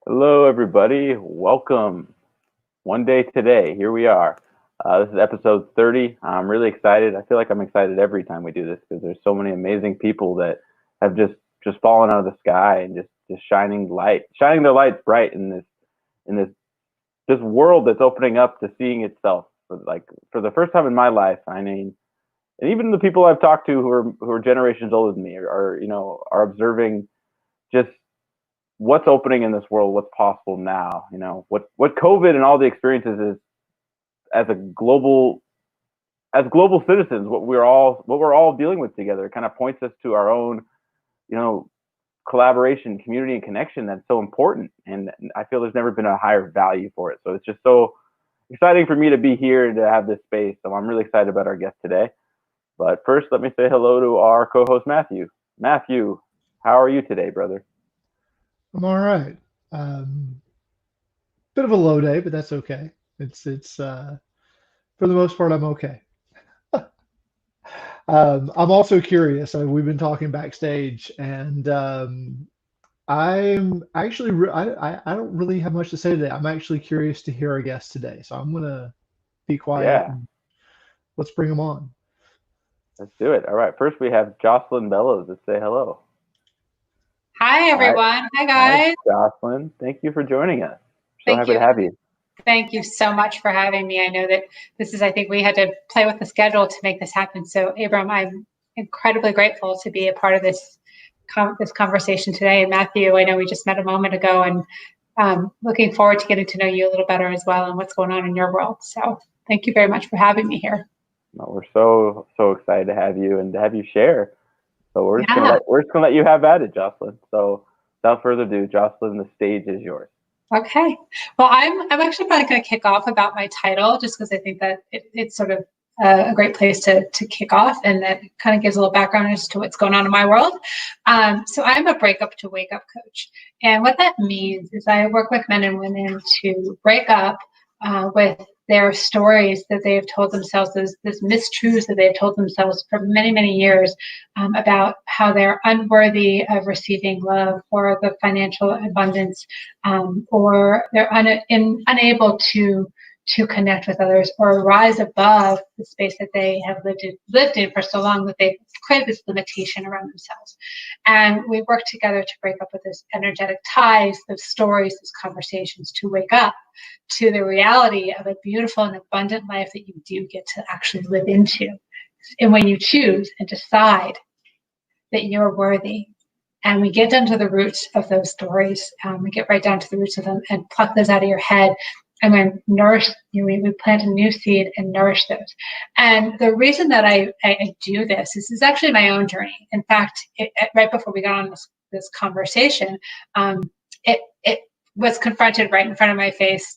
Hello, everybody. Welcome. One day today, here we are. This is episode 30. I'm really excited. I feel like I'm excited every time we do this because there's so many amazing people that have just fallen out of the sky and just shining their lights bright in this world that's opening up to seeing itself for the first time in my life. I mean, and even the people I've talked to who are generations older than me are observing just what's opening in this world, what's possible now, what COVID and all the experiences is as a as global citizens, what we're all dealing with together. It kind of points us to our own, you know, collaboration, community, and connection that's so important. And I feel there's never been a higher value for it. So it's just so exciting for me to be here and to have this space. So I'm really excited about our guest today. But first, let me say hello to our co-host, Matthew. Matthew, how are you today, brother? I'm all right. Bit of a low day, but that's okay. It's for the most part I'm okay. I'm also curious. We've been talking backstage, and I'm actually I don't really have much to say today. I'm actually curious to hear our guest today, so I'm gonna be quiet Yeah, and let's bring them on. let's do it. All right. First, we have Jocelyn Bellows. Let's say hello. Hi, Hi, everyone. Hi, hi, guys. Jocelyn. Thank you for joining us. So Thank happy to you. have you. Thank you so much for having me. I know that I think we had to play with the schedule to make this happen. So, Abram, I'm incredibly grateful to be a part of this conversation today. And Matthew, I know we just met a moment ago, and looking forward to getting to know you a little better as well and what's going on in your world. So, thank you very much for having me here. Well, we're so excited to have you and to have you share. So Yeah. we're just gonna let you have at it, Jocelyn. So without further ado, Jocelyn, the stage is yours. Okay. Well, I'm actually probably going to kick off about my title just because I think that it's sort of a great place to kick off, and that kind of gives a little background as to what's going on in my world. So I'm a breakup to wake up coach. And what that means is I work with men and women to break up with their stories that they have told themselves, this mistruths that they've told themselves for many, many years about how they're unworthy of receiving love or the financial abundance, or they're unable to connect with others or rise above the space that they have lived in for so long that they've created this limitation around themselves. And we work together to break up with those energetic ties, those stories, those conversations, to wake up to the reality of a beautiful and abundant life that you do get to actually live into. And when you choose and decide that you're worthy, and we get down to the roots of those stories, we get right down to the roots of them and pluck those out of your head, and then nourish, we plant a new seed and nourish those. And the reason that I do this is actually my own journey. In fact, right before we got on this conversation, it was confronted right in front of my face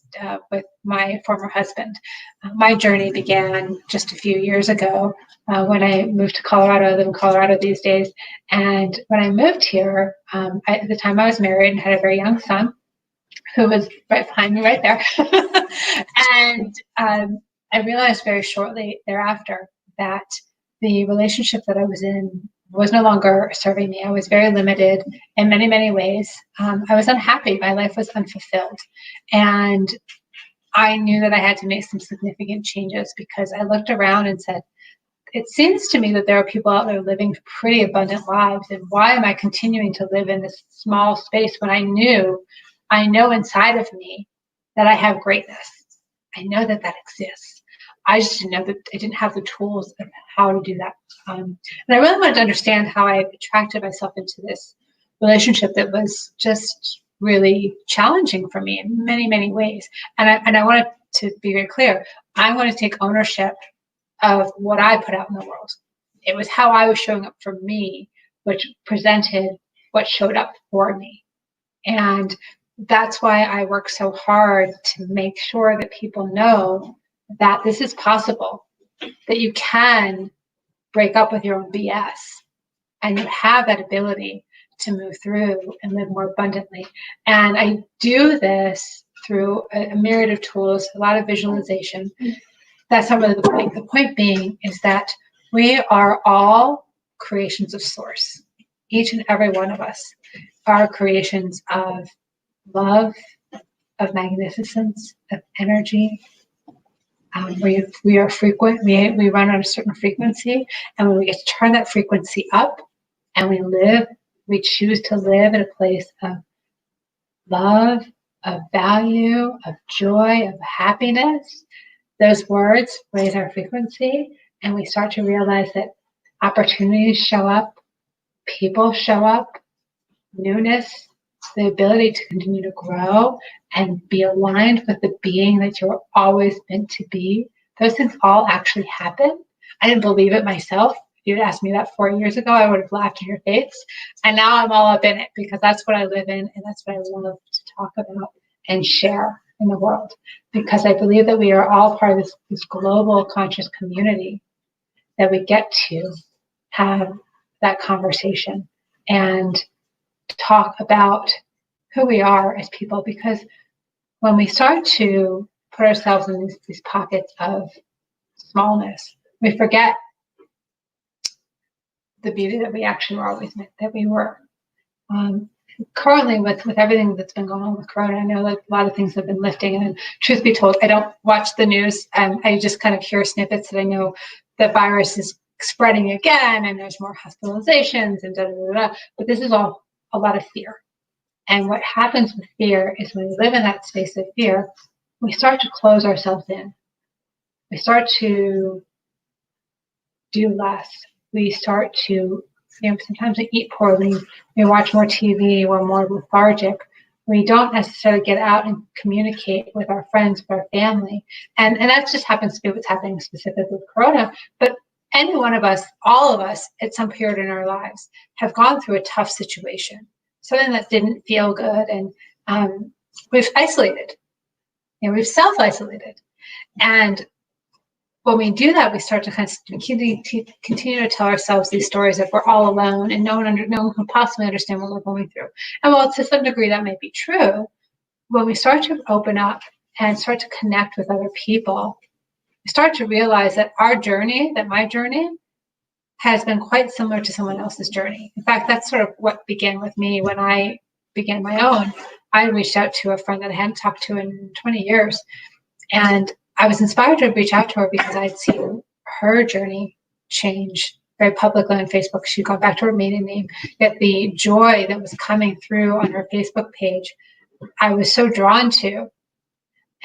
with my former husband. My journey began just a few years ago when I moved to Colorado. I live in Colorado these days. And when I moved here, at the time I was married and had a very young son who was right behind me right there. And I realized very shortly thereafter that the relationship that I was in was no longer serving me. I was very limited in many, many ways. I was unhappy. My life was unfulfilled. And I knew that I had to make some significant changes because I looked around and said, it seems to me that there are people out there living pretty abundant lives. And why am I continuing to live in this small space when I know inside of me that I have greatness? I know that exists. I just didn't know that I didn't have the tools of how to do that. And I really wanted to understand how I attracted myself into this relationship that was just really challenging for me in many, many ways. And I wanted to be very clear. I want to take ownership of what I put out in the world. It was how I was showing up for me, which presented what showed up for me. And that's why I work so hard to make sure that people know that this is possible, that you can break up with your own BS and you have that ability to move through and live more abundantly. And I do this through a myriad of tools, a lot of visualization. That's not really the point. The point being is that we are all creations of source. Each and every one of us are creations of love, of magnificence, of energy. We are frequent, we run on a certain frequency, and when we get to turn that frequency up and we choose to live in a place of love, of value, of joy, of happiness, those words raise our frequency, and we start to realize that opportunities show up, people show up, newness, the ability to continue to grow and be aligned with the being that you're always meant to be. Those things all actually happen. I didn't believe it myself. If you'd asked me that 4 years ago, I would have laughed in your face. And now I'm all up in it because that's what I live in and that's what I love to talk about and share in the world. Because I believe that we are all part of this global conscious community, that we get to have that conversation and talk about who we are as people, because when we start to put ourselves in these pockets of smallness, we forget the beauty that we actually were always meant that we were. Currently, with everything that's been going on with Corona, I know that a lot of things have been lifting, and truth be told, I don't watch the news. I just kind of hear snippets that I know the virus is spreading again, and there's more hospitalizations and da da da da. But this is all a lot of fear. And what happens with fear is when we live in that space of fear, we start to close ourselves in. We start to do less. We start to, sometimes we eat poorly. We watch more TV. We're more lethargic. We don't necessarily get out and communicate with our friends, with our family. And that just happens to be what's happening specifically with Corona. But any one of us, all of us, at some period in our lives, have gone through a tough situation, something that didn't feel good, and we've isolated. We've self-isolated. And when we do that, we start to kind of continue to tell ourselves these stories that we're all alone and no one can possibly understand what we're going through. And while to some degree that may be true, when we start to open up and start to connect with other people, we start to realize that our journey, that my journey, has been quite similar to someone else's journey. In fact, that's sort of what began with me when I began my own. I reached out to a friend that I hadn't talked to in 20 years, and I was inspired to reach out to her because I'd seen her journey change very publicly on Facebook. She'd gone back to her maiden name, yet the joy that was coming through on her Facebook page, I was so drawn to.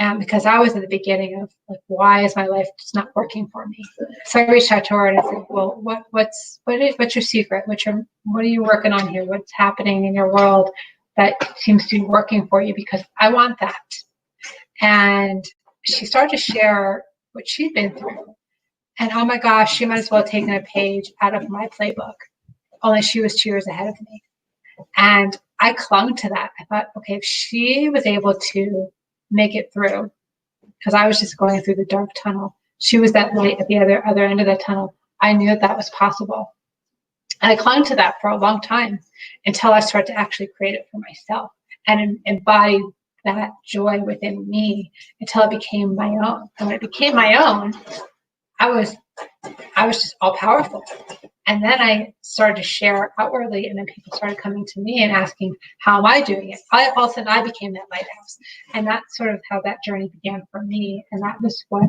And because I was at the beginning of, like, why is my life just not working for me? So I reached out to her and I said, well, what's your secret? What are you working on here? What's happening in your world that seems to be working for you? Because I want that. And she started to share what she'd been through. And oh my gosh, she might as well have taken a page out of my playbook, only she was 2 years ahead of me. And I clung to that. I thought, okay, if she was able to make it through, because I was just going through the dark tunnel, she was that light at the other end of the tunnel. I knew that was possible. And I clung to that for a long time until I started to actually create it for myself and embody that joy within me until it became my own. And when it became my own, I was just all powerful. And then I started to share outwardly, and then people started coming to me and asking, how am I doing it? All of a sudden I became that lighthouse. And that's sort of how that journey began for me. And that was what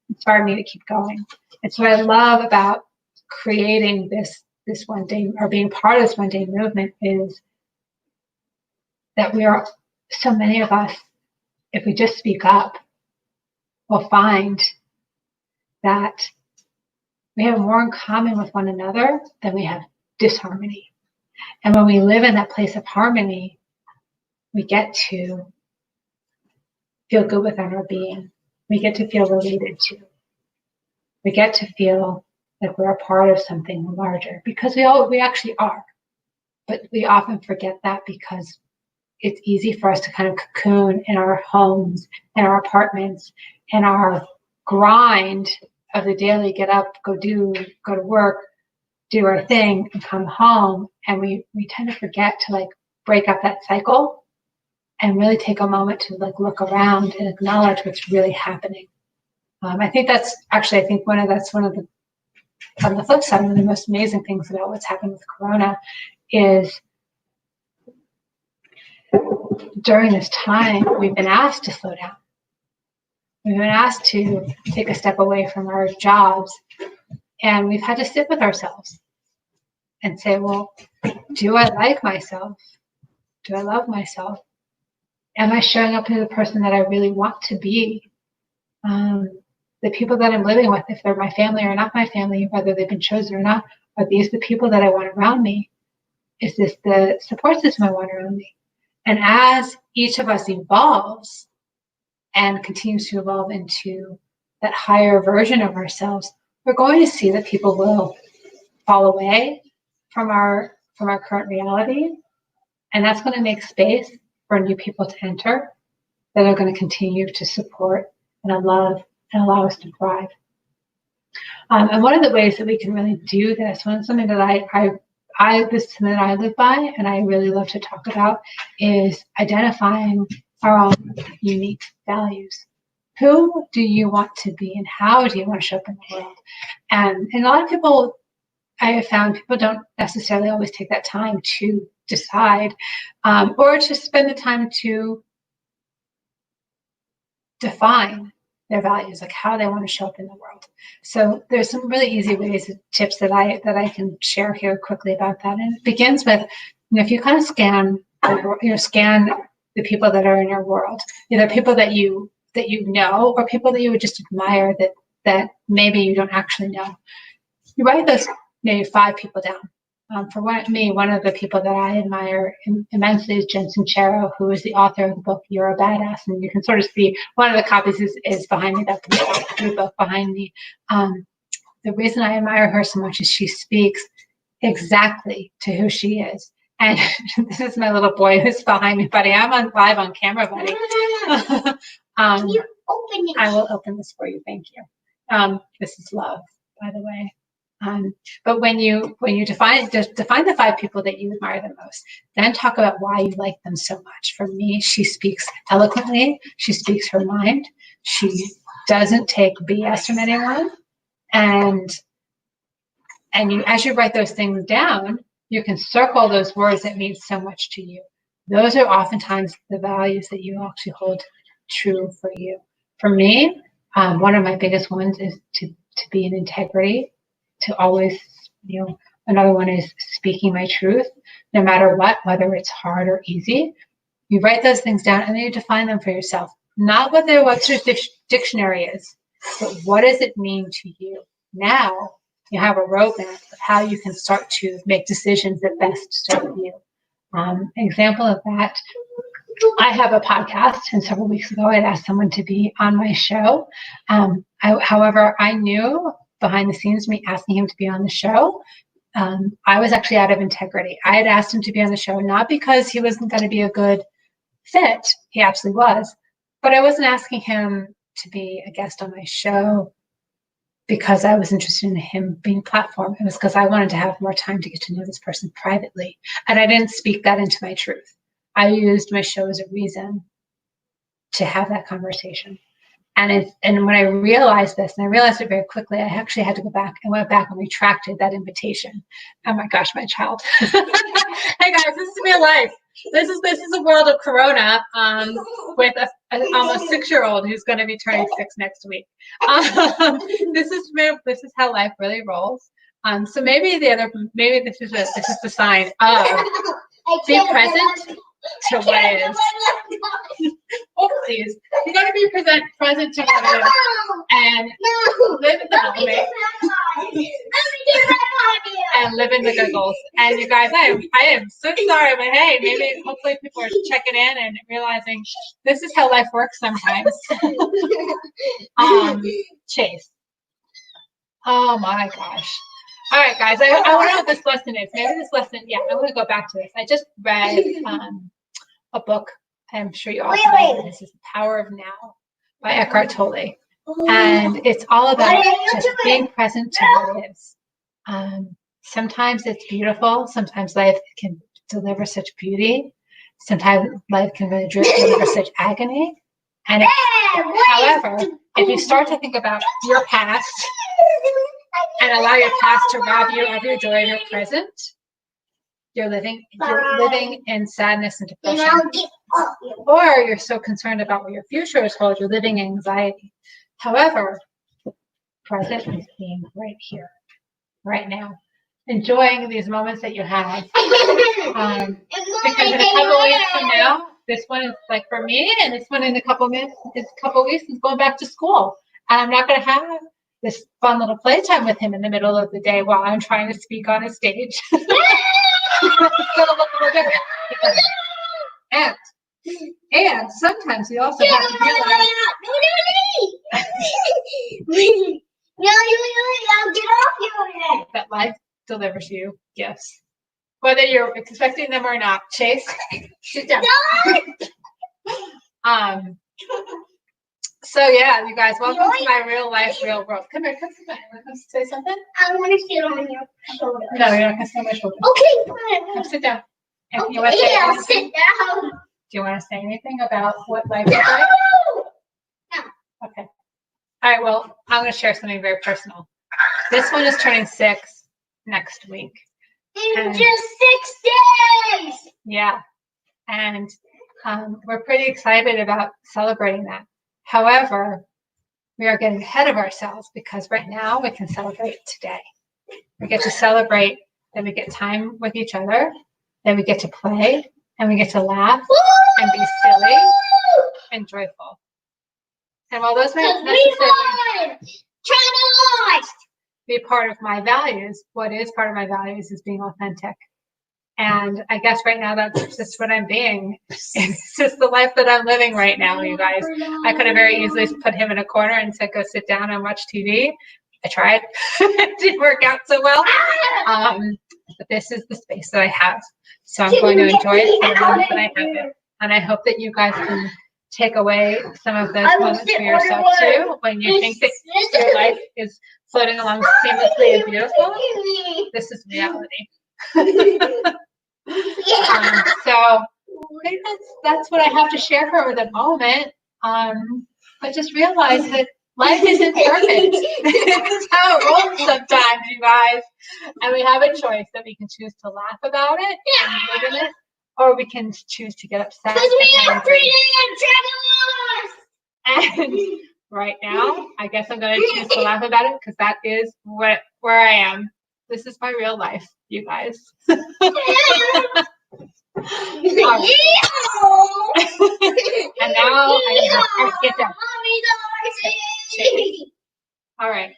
inspired me to keep going. And so what I love about creating this one day, or being part of this one day movement, is that we are, so many of us, if we just speak up, we'll find that we have more in common with one another than we have disharmony. And when we live in that place of harmony, we get to feel good within our being. We get to feel related to. We get to feel like we're a part of something larger, because we actually are. But we often forget that because it's easy for us to kind of cocoon in our homes, in our apartments, in our grind of the daily get up, go to work, do our thing, and come home. And we tend to forget to, like, break up that cycle and really take a moment to, like, look around and acknowledge what's really happening. I think that's actually, one of the, on the flip side, one of the most amazing things about what's happened with Corona is during this time, we've been asked to slow down. We've been asked to take a step away from our jobs, and we've had to sit with ourselves and say, well, do I like myself? Do I love myself? Am I showing up as the person that I really want to be? The people that I'm living with, if they're my family or not my family, whether they've been chosen or not, are these the people that I want around me? Is this the support system I want around me? And as each of us evolves and continues to evolve into that higher version of ourselves, we're going to see that people will fall away from our current reality. And that's going to make space for new people to enter that are going to continue to support and love and allow us to thrive. And one of the ways that we can really do this, something that this is something that I live by and I really love to talk about, is identifying our own unique values. Who do you want to be and how do you want to show up in the world? And a lot of people, I have found, people don't necessarily always take that time to decide or to spend the time to define their values, like how they want to show up in the world. So there's some really easy ways, tips that I can share here quickly about that. And it begins with, if you kind of scan the people that are in your world, either people that you know or people that you would just admire that maybe you don't actually know. You write those maybe 5 people down. For one of the people that I admire immensely is Jen Sincero, who is the author of the book You're a Badass. And you can sort of see one of the copies is behind me. That's the book behind me. The reason I admire her so much is she speaks exactly to who she is. And this is my little boy who's behind me, buddy. I'm live on camera, buddy. I will open this for you. Thank you. This is love, by the way. But when you define the 5 people that you admire the most, then talk about why you like them so much. For me, she speaks eloquently. She speaks her mind. She doesn't take BS from anyone. And as you write those things down, you can circle those words that mean so much to you. Those are oftentimes the values that you actually hold true for you. For me, one of my biggest ones is to be in integrity. To always, another one is speaking my truth, no matter what, whether it's hard or easy. You write those things down and then you define them for yourself. Not what your dictionary is, but what does it mean to you? Now you have a roadmap of how you can start to make decisions that best serve you. An example of that, I have a podcast, and several weeks ago I'd asked someone to be on my show. However, I knew behind the scenes, me asking him to be on the show, I was actually out of integrity. I had asked him to be on the show, not because he wasn't going to be a good fit. He absolutely was. But I wasn't asking him to be a guest on my show because I was interested in him being a platform. It was because I wanted to have more time to get to know this person privately. And I didn't speak that into my truth. I used my show as a reason to have that conversation. And when I realized this, and I realized it very quickly, I actually had to went back and retracted that invitation. Oh my gosh, my child. Hey guys, this is real life. This is a world of Corona with an almost 6-year-old who's going to be turning 6 next week. This is how life really rolls. So maybe this is the sign of be present to what is. Oh, please. You got to be present to what is and live in the moment and live in the giggles. And you guys, I am so sorry, but hey, hopefully people are checking in and realizing this is how life works sometimes. Chase. Oh my gosh. All right, guys, I want to know what this lesson is. Maybe this lesson, I want to go back to this. I just read a book. I'm sure you all know this is The Power of Now by Eckhart Tolle. And it's all about just being present to what is. Sometimes it's beautiful. Sometimes life can deliver such beauty. Sometimes life can really deliver such agony. And however, if you start to think about your past and allow your past to rob you of your joy of your present, you're living in sadness and depression, or you're so concerned about what your future is hold, you're living in anxiety. However, present is being right here, right now, enjoying these moments that you have. Because in a couple weeks from now, this one is like for me, and this one in a couple weeks is going back to school, and I'm not going to have this fun little playtime with him in the middle of the day while I'm trying to speak on a stage. It's gonna look a little different. And sometimes we also have to realize that life delivers you gifts, whether you're expecting them or not. Chase, sit down. So yeah, you guys, welcome to my real life, real world. Come here, come sit down. You want to say something? I want to sit on your shoulder. No, you're not gonna sit on my shoulder. Okay, fine. Come sit down. And Okay, you want to say I'll anything? sit down. Do you want to say anything about what life is like? No. Okay. All right, well, I'm going to share something very personal. This one is turning 6 next week. In just 6 days. Yeah. And we're pretty excited about celebrating that. However, we are getting ahead of ourselves because right now we can celebrate today. We get to celebrate that we get time with each other, that we get to play, and we get to laugh and be silly and joyful. And while those may not necessarily be part of my values, what is part of my values is being authentic. And I guess right now that's just what I'm being. It's just the life that I'm living right now, you guys. I could have very easily put him in a corner and said, go sit down and watch TV. I tried. It didn't work out so well. But this is the space that I have. So I'm going to enjoy it for the moment that I have it. And I hope that you guys can take away some of those moments for yourself too. When you think that your life is floating along seamlessly and beautiful, this is reality. So I think that's what I have to share for the moment. But just realize that life isn't perfect. This is how it rolls sometimes, you guys. And we have a choice that we can choose to laugh about it and live in it, or we can choose to get upset. Because we are freedom and right now, I guess I'm going to choose to laugh about it because that is where I am. This is my real life, you guys. All right. And now I get down. All right.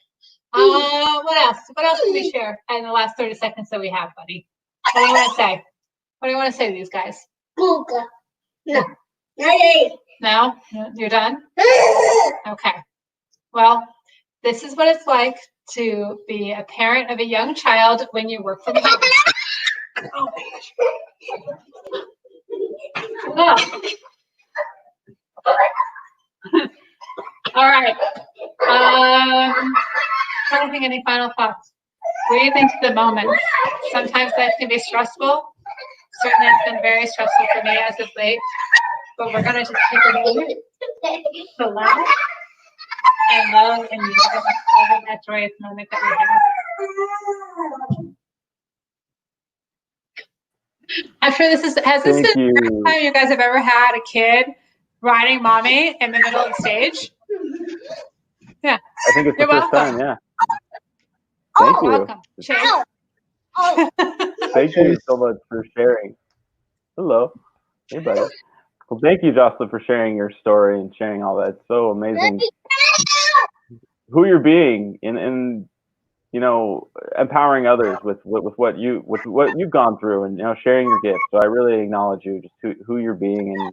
What else? What else can we share in the last 30 seconds that we have, buddy? What do you want to say? What do you want to say to these guys? No. No? You're done? Okay. Well, this is what it's like to be a parent of a young child when you work from home. Oh. All right. Trying to think any final thoughts. What do you think to the moment? Sometimes life can be stressful. Certainly it's been very stressful for me as of late. But we're going to just take a moment to laugh and love and live in that joyous moment that we have. I'm sure this is, has this been the first time you guys have ever had a kid riding mommy in the middle of the stage? Yeah. I think it's the first time, yeah. Thank you. Welcome. Thank you so much for sharing. Hello. Hey, buddy. Well, thank you, Jocelyn, for sharing your story and sharing all that. It's so amazing who you're being and you know, empowering others with what you've gone through and, you know, sharing your gifts. So I really acknowledge you, just who you're being and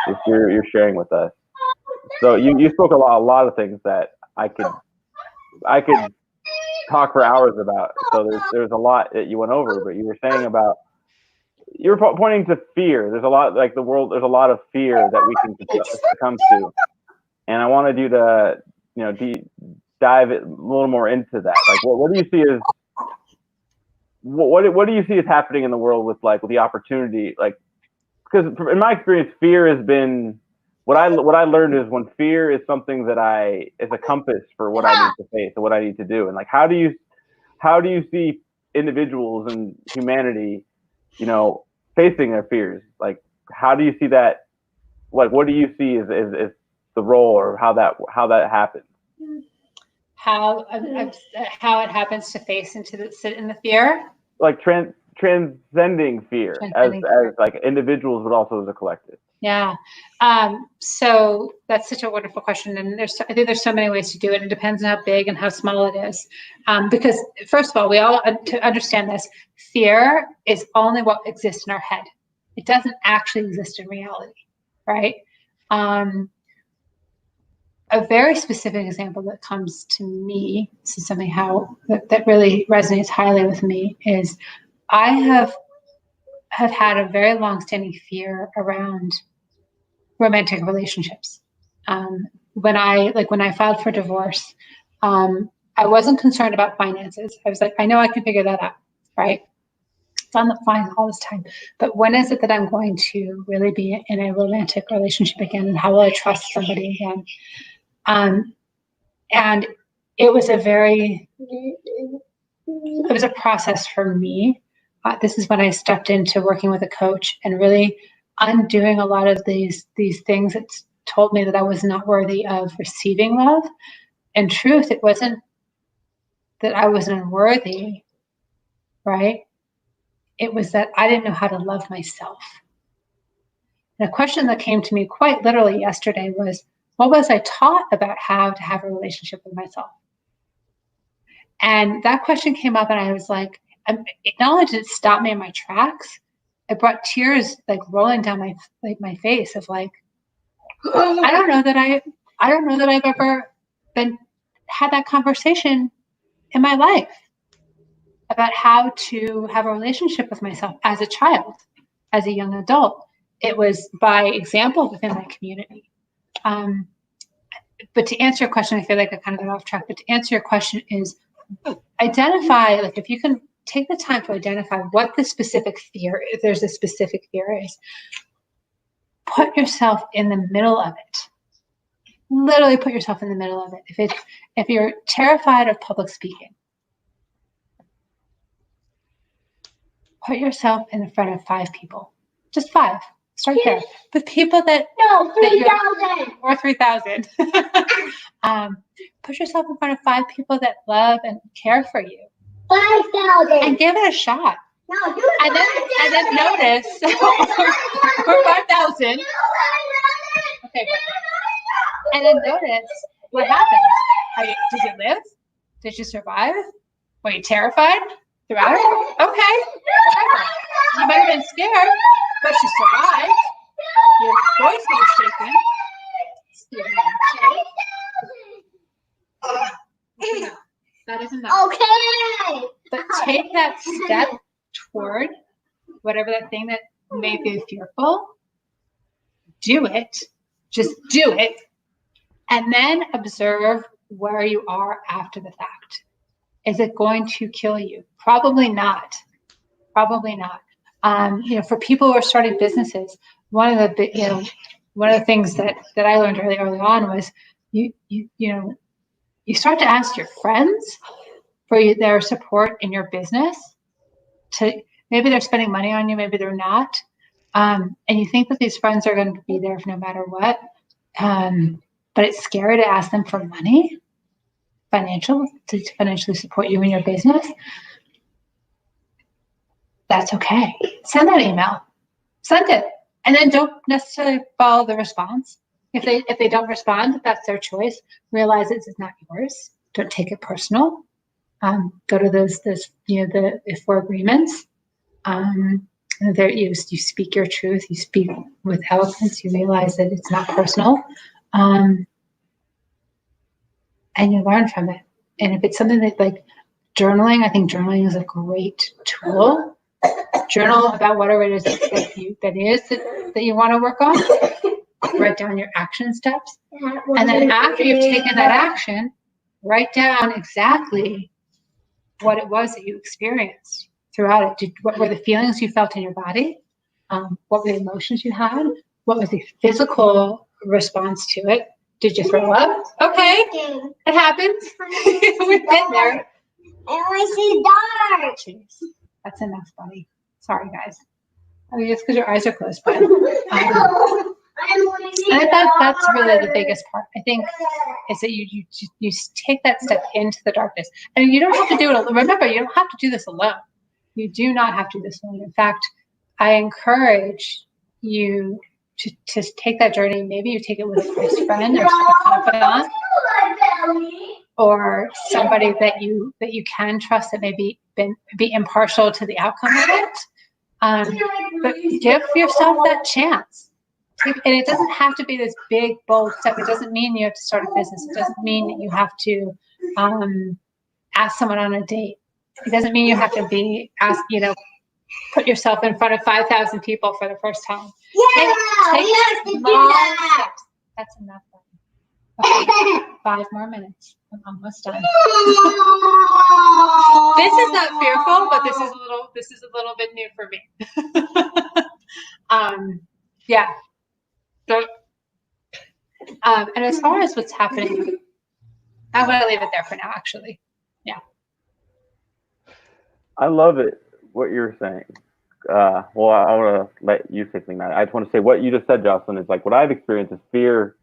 just you're sharing with us. So you spoke a lot of things that I could talk for hours about. So there's a lot that you went over, but you were saying about, you were pointing to fear. There's a lot, like the world, there's a lot of fear that we can succumb to. And I wanted you to, you know, dive a little more into that. Like, what do you see as, what do you see as happening in the world with the opportunity? Like, because in my experience, fear has been, what I learned is when fear is something that is a compass for what I need to face and what I need to do. And like, how do you see individuals and humanity you know, facing their fears. Like, how do you see that? Like, what do you see as the role, or how that happens? How it happens to face sit in the fear? Like transcending fear as like individuals, but also as a collective. Yeah. So that's such a wonderful question. And I think there's so many ways to do it. It depends on how big and how small it is. Because first of all, we all, to understand this, fear is only what exists in our head. It doesn't actually exist in reality, right? A very specific example that comes to me, this is something that really resonates highly with me, is I have had a very long-standing fear around romantic relationships. When I filed for divorce, I wasn't concerned about finances. I was like, I know I can figure that out, right? It's on the fine all this time. But when is it that I'm going to really be in a romantic relationship again? And how will I trust somebody again? And it was a process for me. This is when I stepped into working with a coach and really undoing a lot of these things that told me that I was not worthy of receiving love. In truth, it wasn't that I was unworthy, right? It was that I didn't know how to love myself. And a question that came to me quite literally yesterday was, what was I taught about how to have a relationship with myself? And that question came up, and I was like, not only did it stop me in my tracks, it brought tears like rolling down my face of like, I don't know that I've ever had that conversation in my life about how to have a relationship with myself as a child, as a young adult. It was by example within my community. But to answer your question, I feel like I kind of got off track, but to answer your question is identify, like if you can take the time to identify what the specific fear, if there's a specific fear is, put yourself in the middle of it. Literally put yourself in the middle of it. If you're terrified of public speaking, put yourself in front of 5 people, just 5. Start there. With people that 3,000 or 3,000. Put yourself in front of 5 people that love and care for you. 5,000 and give it a shot. No, do And then notice for 5,000. Okay, and then notice what happens. Did you live? Did you survive? Were you terrified throughout it? Okay, whatever. You might have been scared, but you survived. Your voice was shaken. That is enough. Okay. But take that step toward whatever that thing that may be fearful. Do it. Just do it. And then observe where you are after the fact. Is it going to kill you? Probably not. Probably not. For people who are starting businesses, one of the things that I learned really early on was you start to ask your friends for their support in your business. Maybe they're spending money on you, maybe they're not, and you think that these friends are going to be there no matter what. But it's scary to ask them for money, to financially support you in your business. That's okay. Send that email. Send it. And then don't necessarily follow the response. If they don't respond, that's their choice. Realize it's not yours. Don't take it personal. Go to the 4 agreements. There you speak your truth. You speak with eloquence. You realize that it's not personal. And you learn from it. And if it's something that like journaling, I think journaling is a great tool. Journal about whatever it is that you want to work on. Write down your action steps. And then after you've taken that action, write down exactly what it was that you experienced throughout it. What were the feelings you felt in your body? What were the emotions you had? What was the physical response to it? Did you throw up? Okay, it happens. We've been there. I see dark. Jeez, that's enough, buddy. Sorry, guys. I mean, just because your eyes are closed, but and that's really the biggest part. I think is that you take that step into the darkness, and you don't have to do it alone. Remember, you don't have to do this alone. You do not have to do this alone. In fact, I encourage you to take that journey. Maybe you take it with a close friend or a confidant, or somebody that you can trust that maybe be impartial to the outcome of it. But give yourself that chance. And it doesn't have to be this big, bold step. It doesn't mean you have to start a business. It doesn't mean that you have to ask someone on a date. It doesn't mean you have to put yourself in front of 5,000 people for the first time. Take small steps. That's enough. Okay, 5 more minutes. I'm almost done. This is not fearful, but this is a little bit new for me. Yeah. So, and as far as what's happening, I'm going to leave it there for now, actually. Yeah. I love it, what you're saying. Well, I want to let you say something. I just want to say what you just said, Jocelyn, is like what I've experienced is fear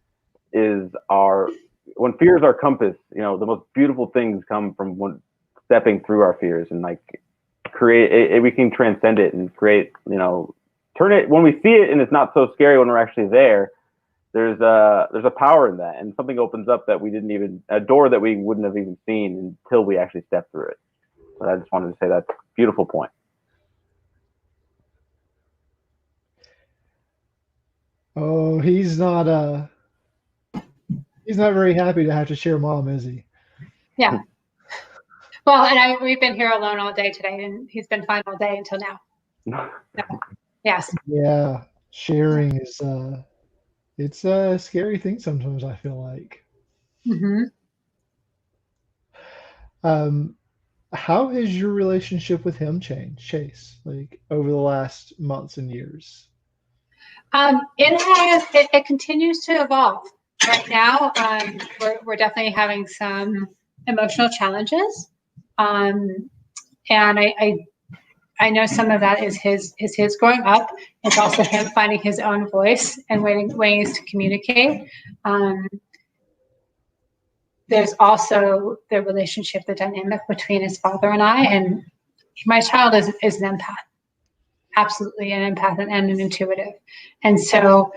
when fear is our compass, the most beautiful things come from stepping through our fears and like create we can transcend it and create, turn it when we see it and it's not so scary when we're actually there. There's a power in that, and something opens up that a door that we wouldn't have even seen until we actually step through it. But I just wanted to say that's a beautiful point. Oh, he's not very happy to have to share mom, is he? Yeah. Well, and we've been here alone all day today, and he's been fine all day until now. So, yes. Yeah, sharing is it's a scary thing sometimes, I feel like. Mm-hmm. How has your relationship with him changed, Chase, like over the last months and years? It continues to evolve. Right now, we're definitely having some emotional challenges, and I know some of that is his growing up. It's also him finding his own voice and ways to communicate. There's also the relationship, the dynamic between his father and I, and my child is an empath. Absolutely an empath and an intuitive. And so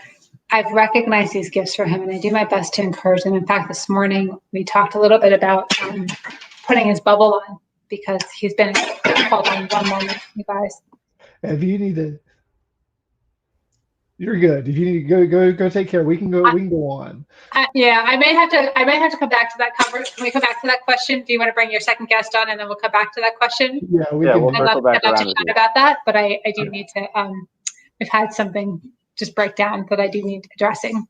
I've recognized these gifts for him, and I do my best to encourage him. In fact, this morning we talked a little bit about putting his bubble on, because he's been, hold on one moment, you guys. If you need to, you're good. If you need to go take care, we can go on. Yeah, I may have to come back to that conversation. Can we come back to that question? Do you want to bring your second guest on, and then we'll come back to that question? Yeah, we'll circle back around to chat about that, but I do need to. We've had something just break down that I do need addressing.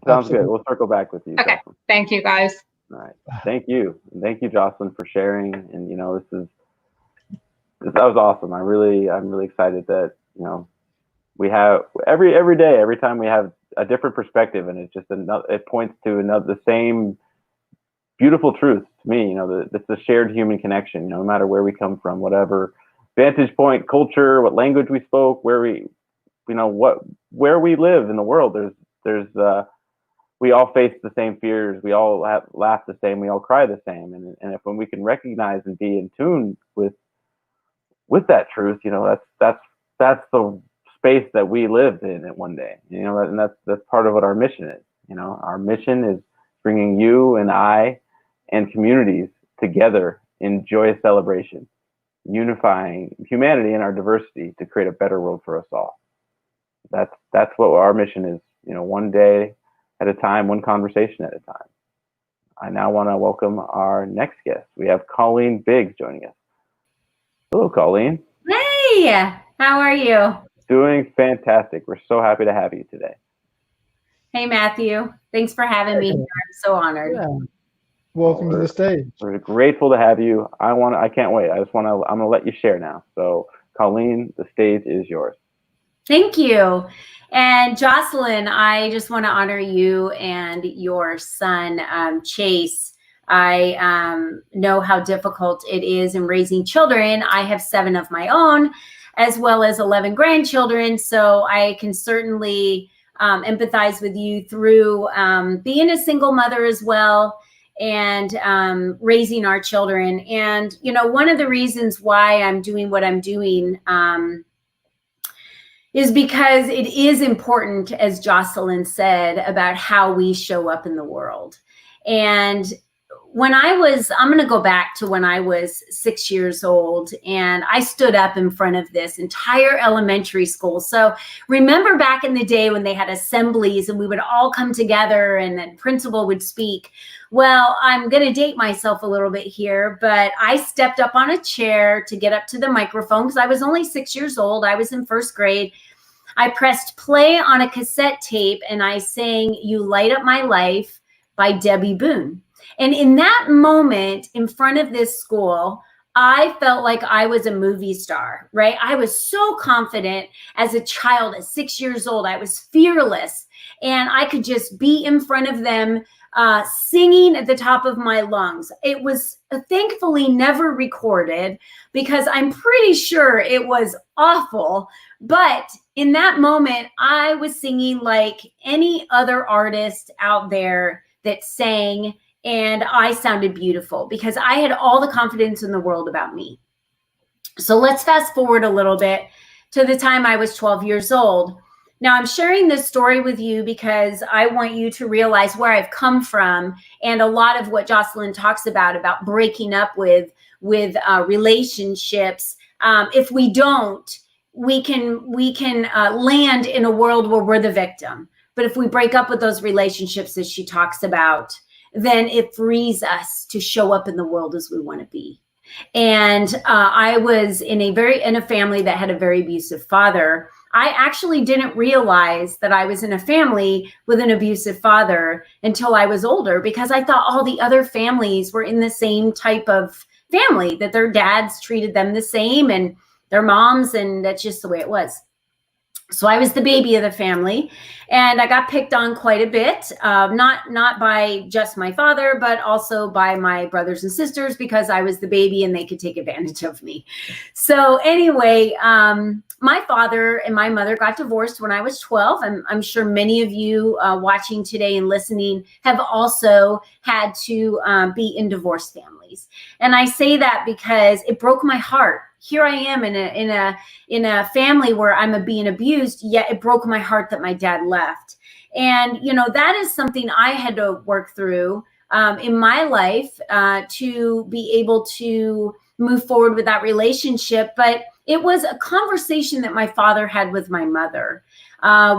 Sounds good. We'll circle back with you. Okay. Jocelyn. Thank you, guys. All right. Thank you, Jocelyn, for sharing. And that was awesome. I'm really excited that we have every day, every time we have a different perspective, and it's just it points to the same beautiful truth to me. It's the shared human connection. No matter where we come from, whatever vantage point, culture, what language we spoke, where we live in the world, there's we all face the same fears. We all laugh the same. We all cry the same. And when we can recognize and be in tune with that truth, that's the space that we lived in it one day, and that's part of what our mission is. Our mission is bringing you and I and communities together in joyous celebration, unifying humanity and our diversity to create a better world for us all. That's what our mission is. One day at a time, one conversation at a time. I now want to welcome our next guest. We have Colleen Biggs joining us. Hello, Colleen. Hey, how are you? Doing fantastic. We're so happy to have you today. Hey, Matthew. Thanks for having me here. I'm so honored. Yeah. Welcome to the stage. We're grateful to have you. I can't wait. I'm going to let you share now. So, Colleen, the stage is yours. Thank you. And Jocelyn, I just want to honor you and your son, Chase. I know how difficult it is in raising children. I have 7 of my own. as well as 11 grandchildren. So I can certainly empathize with you through being a single mother as well, and raising our children. And, you know, one of the reasons why I'm doing what I'm doing is because it is important, as Jocelyn said, about how we show up in the world. And when I'm going to go back to when I was 6 years old, and I stood up in front of this entire elementary school. So remember back in the day when they had assemblies and we would all come together and then principal would speak. Well, I'm going to date myself a little bit here, but I stepped up on a chair to get up to the microphone because I was only 6 years old. I was in first grade. I pressed play on a cassette tape and I sang "You Light Up My Life" by Debbie Boone. And in that moment in front of this school, I felt like I was a movie star, right? I was so confident as a child at 6 years old. I was fearless, and I could just be in front of them singing at the top of my lungs. It was thankfully never recorded because I'm pretty sure it was awful. But in that moment, I was singing like any other artist out there that sang, and I sounded beautiful because I had all the confidence in the world about me. So let's fast forward a little bit to the time I was 12 years old. Now I'm sharing this story with you because I want you to realize where I've come from, and a lot of what Jocelyn talks about breaking up with relationships. If we don't, we can land in a world where we're the victim. But if we break up with those relationships, as she talks about, then it frees us to show up in the world as we want to be. And I was in a family that had a very abusive father. I actually didn't realize that I was in a family with an abusive father until I was older, because I thought all the other families were in the same type of family, that their dads treated them the same and their moms, and that's just the way it was. So I was the baby of the family, and I got picked on quite a bit, not by just my father, but also by my brothers and sisters, because I was the baby and they could take advantage of me. So anyway, my father and my mother got divorced when I was 12. I'm sure many of you watching today and listening have also had to be in divorced families. And I say that because it broke my heart. Here I am in a family where I'm being abused, yet it broke my heart that my dad left. And, you know, that is something I had to work through in my life to be able to move forward with that relationship. But it was a conversation that my father had with my mother,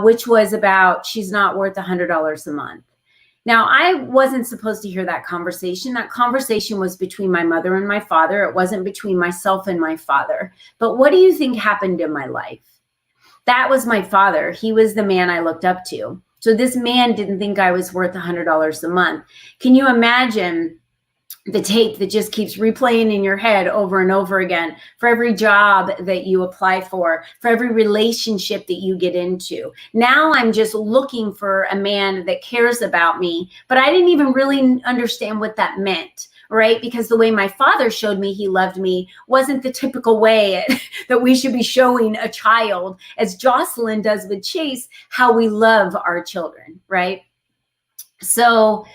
which was about, she's not worth $100 a month. Now, I wasn't supposed to hear that conversation. That conversation was between my mother and my father. It wasn't between myself and my father. But what do you think happened in my life? That was my father. He was the man I looked up to. So this man didn't think I was worth $100 a month. Can you imagine the tape that just keeps replaying in your head over and over again for every job that you apply for every relationship that you get into? Now I'm just looking for a man that cares about me, but I didn't even really understand what that meant, right? Because the way my father showed me he loved me wasn't the typical way that we should be showing a child, as Jocelyn does with Chase, how we love our children, right? So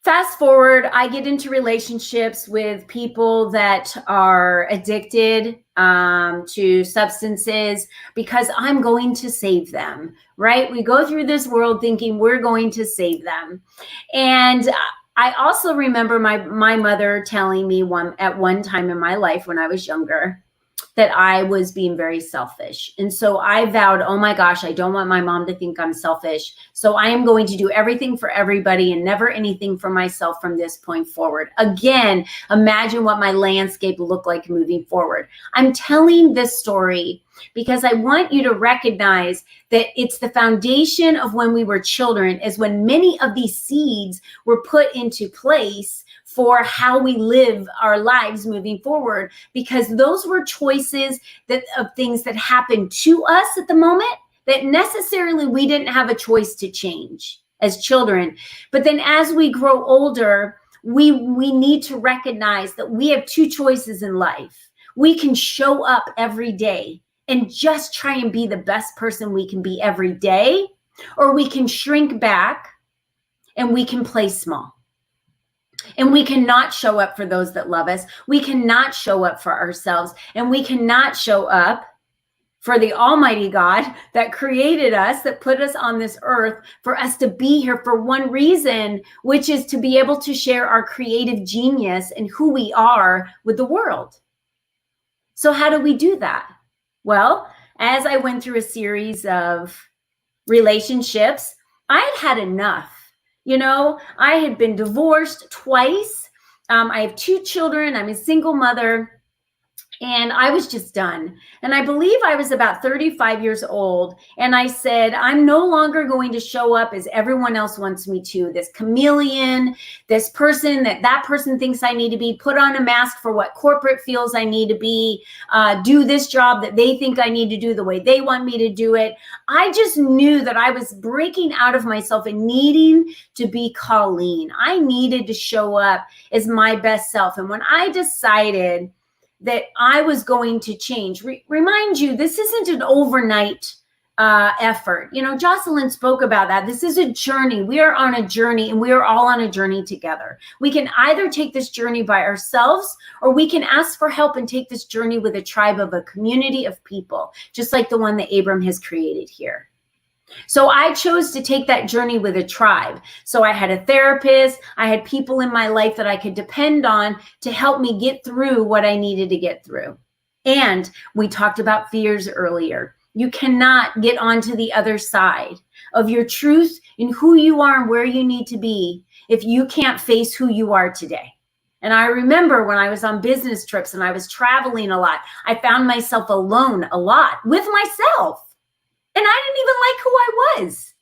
fast forward, I get into relationships with people that are addicted to substances because I'm going to save them, right? We go through this world thinking we're going to save them. And I also remember my mother telling me at one time in my life when I was younger that I was being very selfish. And so I vowed, oh my gosh, I don't want my mom to think I'm selfish. So I am going to do everything for everybody and never anything for myself from this point forward. Again, imagine what my landscape looked like moving forward. I'm telling this story because I want you to recognize that it's the foundation of when we were children, is when many of these seeds were put into place for how we live our lives moving forward, because those were choices of things that happened to us at the moment that necessarily we didn't have a choice to change as children. But then as we grow older, we need to recognize that we have two choices in life. We can show up every day and just try and be the best person we can be every day, or we can shrink back and we can play small. And we cannot show up for those that love us. We cannot show up for ourselves, and we cannot show up for the Almighty God that created us, that put us on this earth, for us to be here for one reason, which is to be able to share our creative genius and who we are with the world. So how do we do that? Well, as I went through a series of relationships, I had had enough. You know, I had been divorced twice. I have 2 children. I'm a single mother. And I was just done. And I believe I was about 35 years old. And I said, I'm no longer going to show up as everyone else wants me to. This chameleon, this person that person thinks I need to be, put on a mask for what corporate feels I need to be, do this job that they think I need to do the way they want me to do it. I just knew that I was breaking out of myself and needing to be Colleen. I needed to show up as my best self. And when I decided that I was going to change. Remind you, this isn't an overnight effort. You know, Jocelyn spoke about that. This is a journey. We are on a journey, and we are all on a journey together. We can either take this journey by ourselves, or we can ask for help and take this journey with a tribe of a community of people, just like the one that Abram has created here. So I chose to take that journey with a tribe. So I had a therapist. I had people in my life that I could depend on to help me get through what I needed to get through. And we talked about fears earlier. You cannot get onto the other side of your truth and who you are and where you need to be if you can't face who you are today. And I remember when I was on business trips and I was traveling a lot, I found myself alone a lot with myself. And I didn't even like who I was.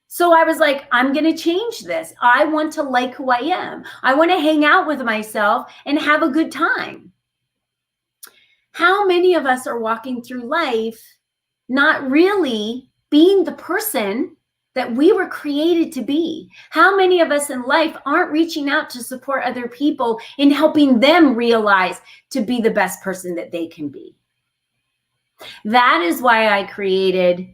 So I was like, I'm going to change this. I want to like who I am. I want to hang out with myself and have a good time. How many of us are walking through life not really being the person that we were created to be? How many of us in life aren't reaching out to support other people in helping them realize to be the best person that they can be? That is why I created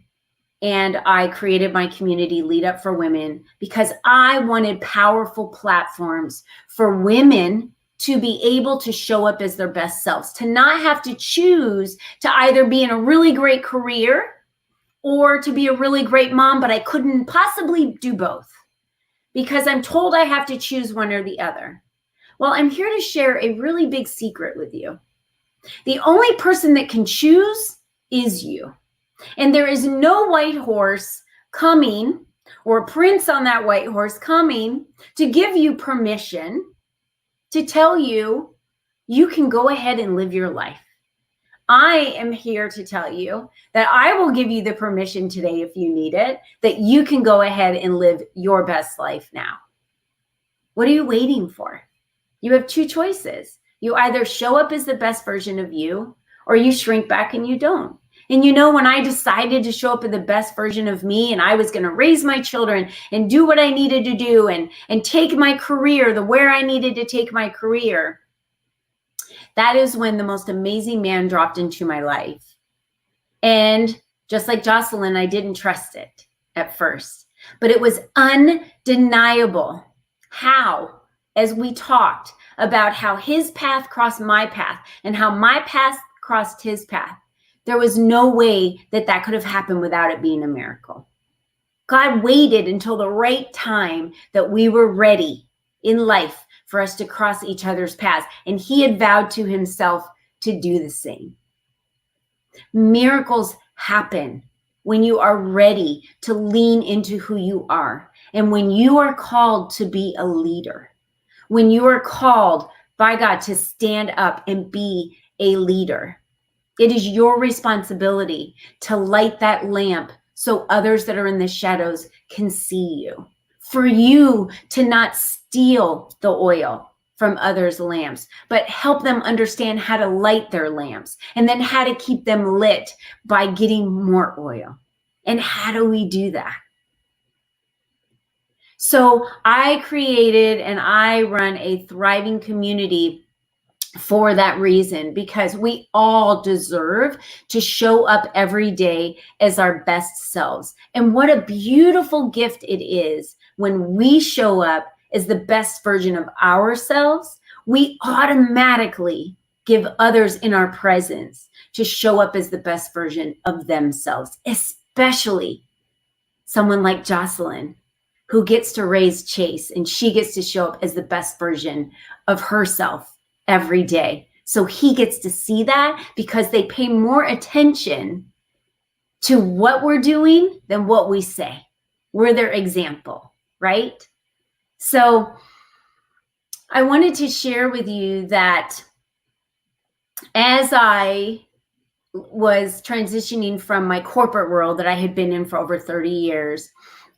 my community Lead Up for Women, because I wanted powerful platforms for women to be able to show up as their best selves, to not have to choose to either be in a really great career or to be a really great mom, but I couldn't possibly do both because I'm told I have to choose one or the other. Well, I'm here to share a really big secret with you. The only person that can choose is you. And there is no white horse coming or prince on that white horse coming to give you permission to tell you you can go ahead and live your life. I am here to tell you that I will give you the permission today, if you need it, that you can go ahead and live your best life now. What are you waiting for? You have 2 choices. You either show up as the best version of you, or you shrink back and you don't. And you know, when I decided to show up as the best version of me, and I was going to raise my children and do what I needed to do and take my career where I needed to take my career, that is when the most amazing man dropped into my life. And just like Jocelyn, I didn't trust it at first, but it was undeniable how, as we talked about how his path crossed my path and how my path crossed his path, there was no way that that could have happened without it being a miracle. God waited until the right time that we were ready in life for us to cross each other's paths. And he had vowed to himself to do the same. Miracles happen when you are ready to lean into who you are. And when you are called to be a leader, when you are called by God to stand up and be a leader, it is your responsibility to light that lamp so others that are in the shadows can see you. For you to not steal the oil from others' lamps, but help them understand how to light their lamps and then how to keep them lit by getting more oil. And how do we do that? So I created and I run a thriving community for that reason, because we all deserve to show up every day as our best selves. And what a beautiful gift it is when we show up as the best version of ourselves. We automatically give others in our presence to show up as the best version of themselves, especially someone like Jocelyn, who gets to raise Chase, and she gets to show up as the best version of herself every day. So he gets to see that because they pay more attention to what we're doing than what we say. We're their example, right? So I wanted to share with you that as I was transitioning from my corporate world that I had been in for over 30 years,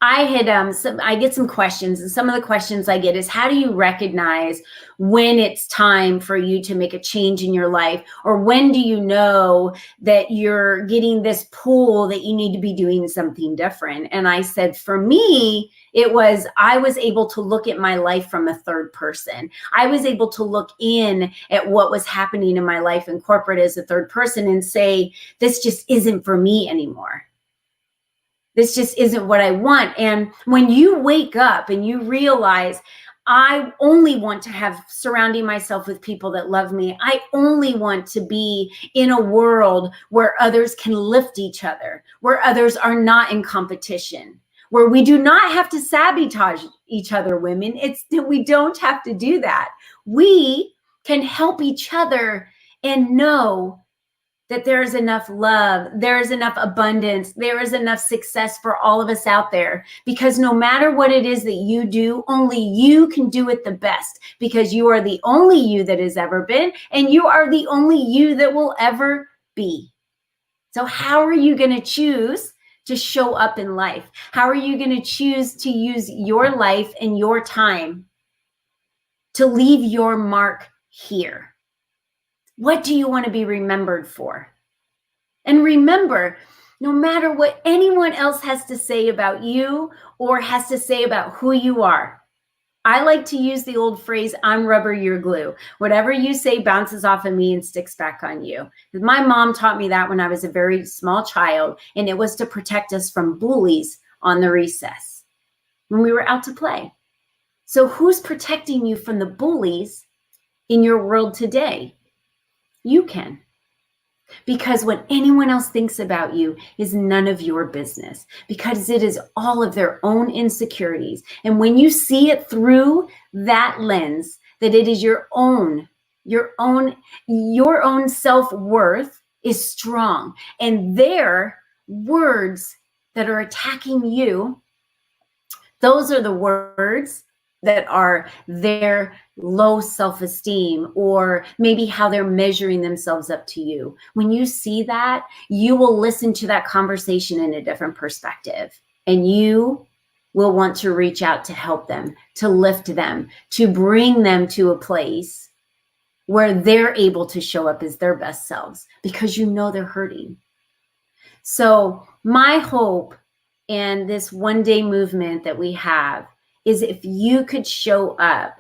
I get some questions, and some of the questions I get is, how do you recognize when it's time for you to make a change in your life? Or when do you know that you're getting this pull that you need to be doing something different? And I said, for me, I was able to look at my life from a third person. I was able to look in at what was happening in my life in corporate as a third person and say, this just isn't for me anymore. This just isn't what I want. And when you wake up and you realize, I only want to have surrounding myself with people that love me. I only want to be in a world where others can lift each other, where others are not in competition, where we do not have to sabotage each other, women. We don't have to do that. We can help each other and know that there is enough love, there is enough abundance, there is enough success for all of us out there. Because no matter what it is that you do, only you can do it the best, because you are the only you that has ever been, and you are the only you that will ever be. So how are you going to choose to show up in life? How are you going to choose to use your life and your time to leave your mark here? What do you want to be remembered for? And remember, no matter what anyone else has to say about you or has to say about who you are, I like to use the old phrase, I'm rubber, you're glue. Whatever you say bounces off of me and sticks back on you. My mom taught me that when I was a very small child, and it was to protect us from bullies on the recess when we were out to play. So who's protecting you from the bullies in your world today? You can. Because what anyone else thinks about you is none of your business, because it is all of their own insecurities. And when you see it through that lens, that it is your own self-worth is strong, and their words that are attacking you, those are the words that are their low self-esteem, or maybe how they're measuring themselves up to you. When you see that, you will listen to that conversation in a different perspective, and you will want to reach out to help them, to lift them, to bring them to a place where they're able to show up as their best selves, because you know they're hurting. So my hope in this one-day movement that we have is, if you could show up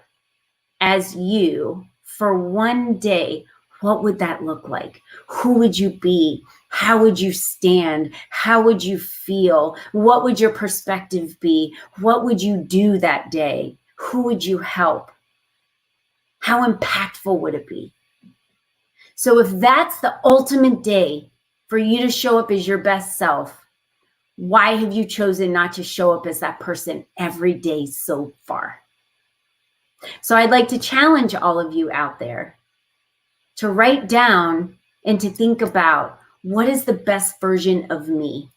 as you for one day, what would that look like? Who would you be? How would you stand? How would you feel? What would your perspective be? What would you do that day? Who would you help? How impactful would it be? So if that's the ultimate day for you to show up as your best self, why have you chosen not to show up as that person every day so far? So I'd like to challenge all of you out there to write down and to think about, what is the best version of me?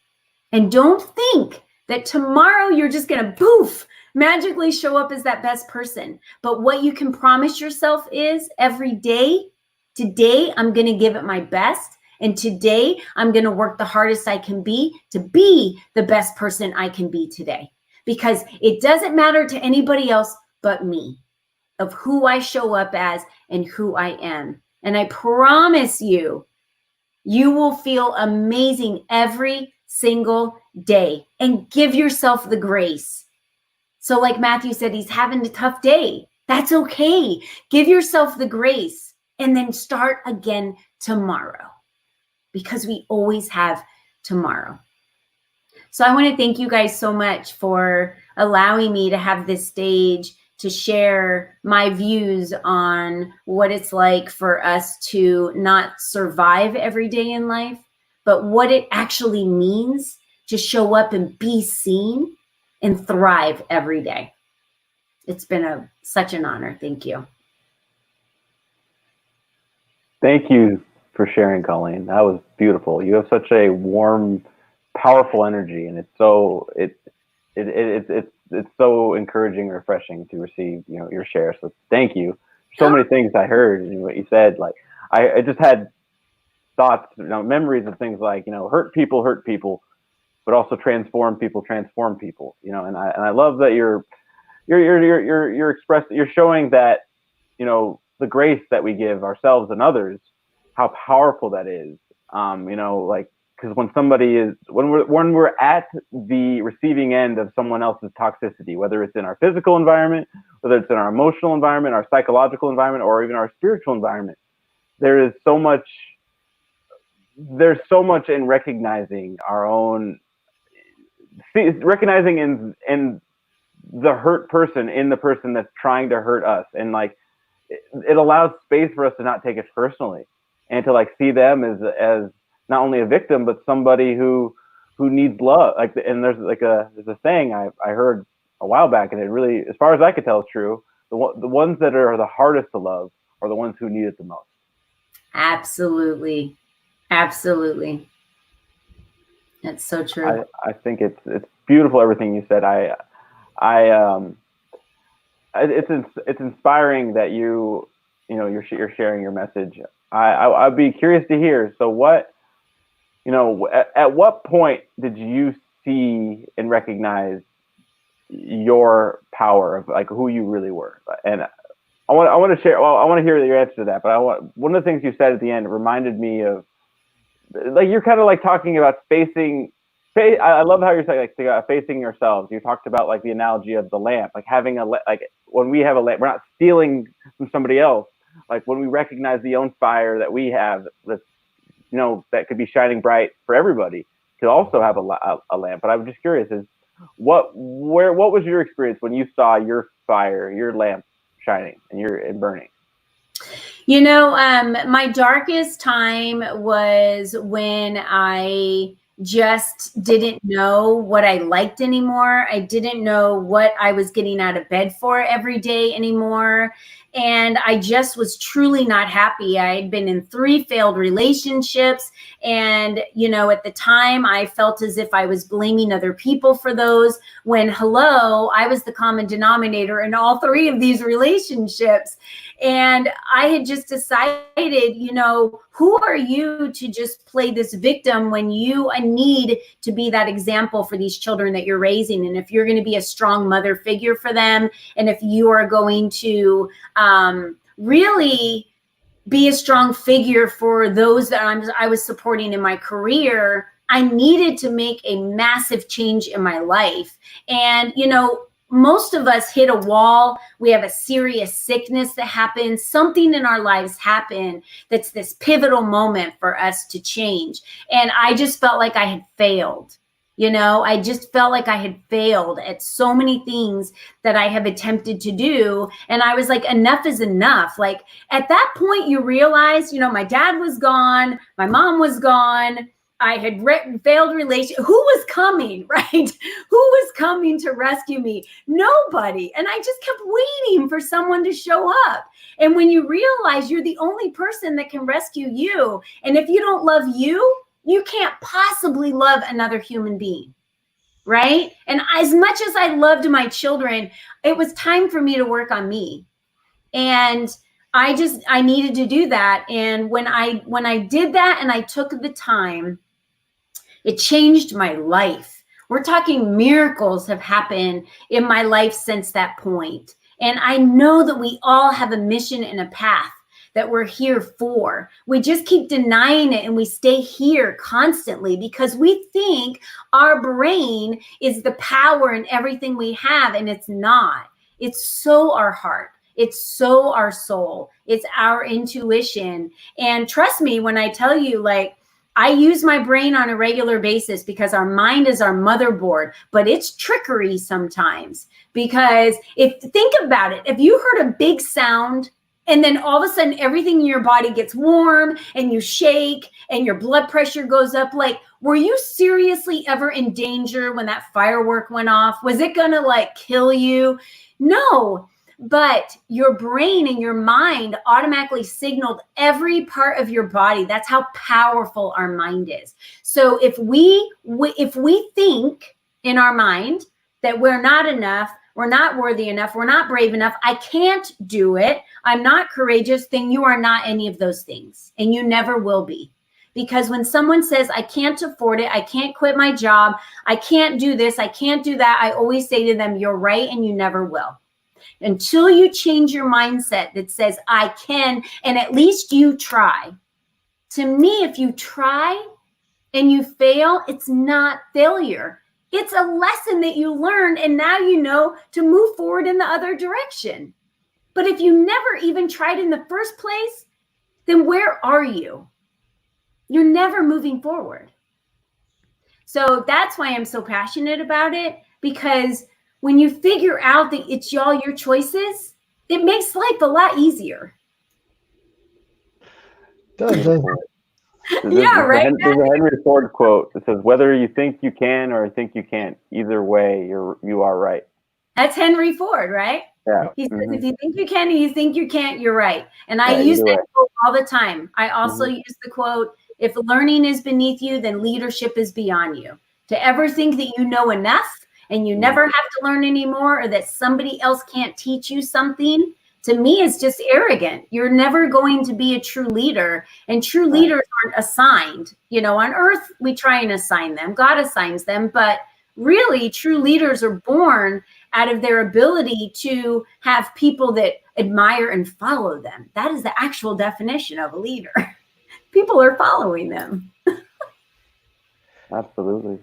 And don't think that tomorrow you're just going to poof, magically show up as that best person. But what you can promise yourself is, every day, today I'm going to give it my best. And today I'm going to work the hardest I can be to be the best person I can be today. Because it doesn't matter to anybody else but me, of who I show up as and who I am. And I promise you, you will feel amazing every single day. And give yourself the grace. So like Matthew said, he's having a tough day. That's okay. Give yourself the grace and then start again tomorrow, because we always have tomorrow. So I want to thank you guys so much for allowing me to have this stage to share my views on what it's like for us to not survive every day in life, but what it actually means to show up and be seen and thrive every day. It's been such an honor. Thank you. Thank you for sharing, Colleen. That was beautiful. You have such a warm, powerful energy, and it's so it's so encouraging and refreshing to receive, you know, your share. So thank you. So many things I heard in what you said. Like I just had thoughts, you know, memories of things like, you know, hurt people, but also transform people. You know, and I love that you're showing that, you know, the grace that we give ourselves and others, how powerful that is. You know, like, because when we're at the receiving end of someone else's toxicity, whether it's in our physical environment, whether it's in our emotional environment, our psychological environment, or even our spiritual environment, there's so much in recognizing our own, recognizing in the hurt person, in the person that's trying to hurt us, and like it allows space for us to not take it personally, and to like see them as not only a victim, but somebody who needs love. Like, and there's a saying I heard a while back, and it really, as far as I could tell, is true. The ones that are the hardest to love are the ones who need it the most. Absolutely. That's so true. I think it's beautiful, everything you said. It's inspiring that you're sharing your message. I'd be curious to hear. So what, you know, at what point did you see and recognize your power of like who you really were? And I want to share. Well, I want to hear your answer to that. But one of the things you said at the end reminded me of, like, you're kind of like talking about facing. I love how you're saying like facing yourselves. You talked about like the analogy of the lamp, like having like when we have a lamp, we're not stealing from somebody else. Like when we recognize the own fire that we have, that's, you know, that could be shining bright for everybody, could also have a lamp. But I'm just curious, what was your experience when you saw your fire, your lamp shining and burning? You know, my darkest time was when I just didn't know what I liked anymore. I didn't know what I was getting out of bed for every day anymore. And I just was truly not happy. I had been in 3 failed relationships. And, you know, at the time I felt as if I was blaming other people for those, when, hello, I was the common denominator in all 3 of these relationships. And I had just decided, you know, who are you to just play this victim when you need to be that example for these children that you're raising? And if you're going to be a strong mother figure for them, and if you are going to really be a strong figure for those that I was supporting in my career, I needed to make a massive change in my life. And, you know, most of us hit a wall. We have a serious sickness that happens. Something in our lives happen that's this pivotal moment for us to change. And I just felt like I had failed. You know, I just felt like I had failed at so many things that I have attempted to do. And I was like, enough is enough. Like at that point, you realize, you know, my dad was gone. My mom was gone. I had failed relationship. Who was coming, right? Who was coming to rescue me? Nobody. And I just kept waiting for someone to show up. And when you realize you're the only person that can rescue you, and if you don't love you, you can't possibly love another human being, right? And as much as I loved my children, it was time for me to work on me. And I needed to do that. And when I did that and I took the time, it changed my life. We're talking miracles have happened in my life since that point. And I know that we all have a mission and a path that we're here for. We just keep denying it, and we stay here constantly because we think our brain is the power and everything we have, and it's not. It's so our heart. It's so our soul. It's our intuition. And trust me when I tell you, like, I use my brain on a regular basis because our mind is our motherboard, but it's trickery sometimes. Because think about it, if you heard a big sound and then all of a sudden everything in your body gets warm and you shake and your blood pressure goes up, like, were you seriously ever in danger when that firework went off? Was it gonna like kill you? No. But your brain and your mind automatically signaled every part of your body. That's how powerful our mind is. So if we think in our mind that we're not enough, we're not worthy enough, we're not brave enough, I can't do it, I'm not courageous, then you are not any of those things, and you never will be. Because when someone says, I can't afford it, I can't quit my job, I can't do this, I can't do that, I always say to them, you're right, and you never will. Until you change your mindset that says, I can, and at least you try. To me, if you try and you fail, it's not failure. It's a lesson that you learned, and now you know to move forward in the other direction. But if you never even tried in the first place, then where are you? You're never moving forward. So that's why I'm so passionate about it, because when you figure out that it's all your choices, it makes life a lot easier. Doesn't Yeah, right. There's a Henry Ford quote that says, "Whether you think you can or think you can't, either way, you are right." That's Henry Ford, right? Yeah. He says, if you think you can and you think you can't, you're right. And I use that quote all the time. I also use the quote, if learning is beneath you, then leadership is beyond you. To ever think that you know enough and you never have to learn anymore, or that somebody else can't teach you something, to me is just arrogant. You're never going to be a true leader, and true leaders aren't assigned. You know, on earth, we try and assign them. God assigns them, but really true leaders are born out of their ability to have people that admire and follow them. That is the actual definition of a leader. People are following them. Absolutely.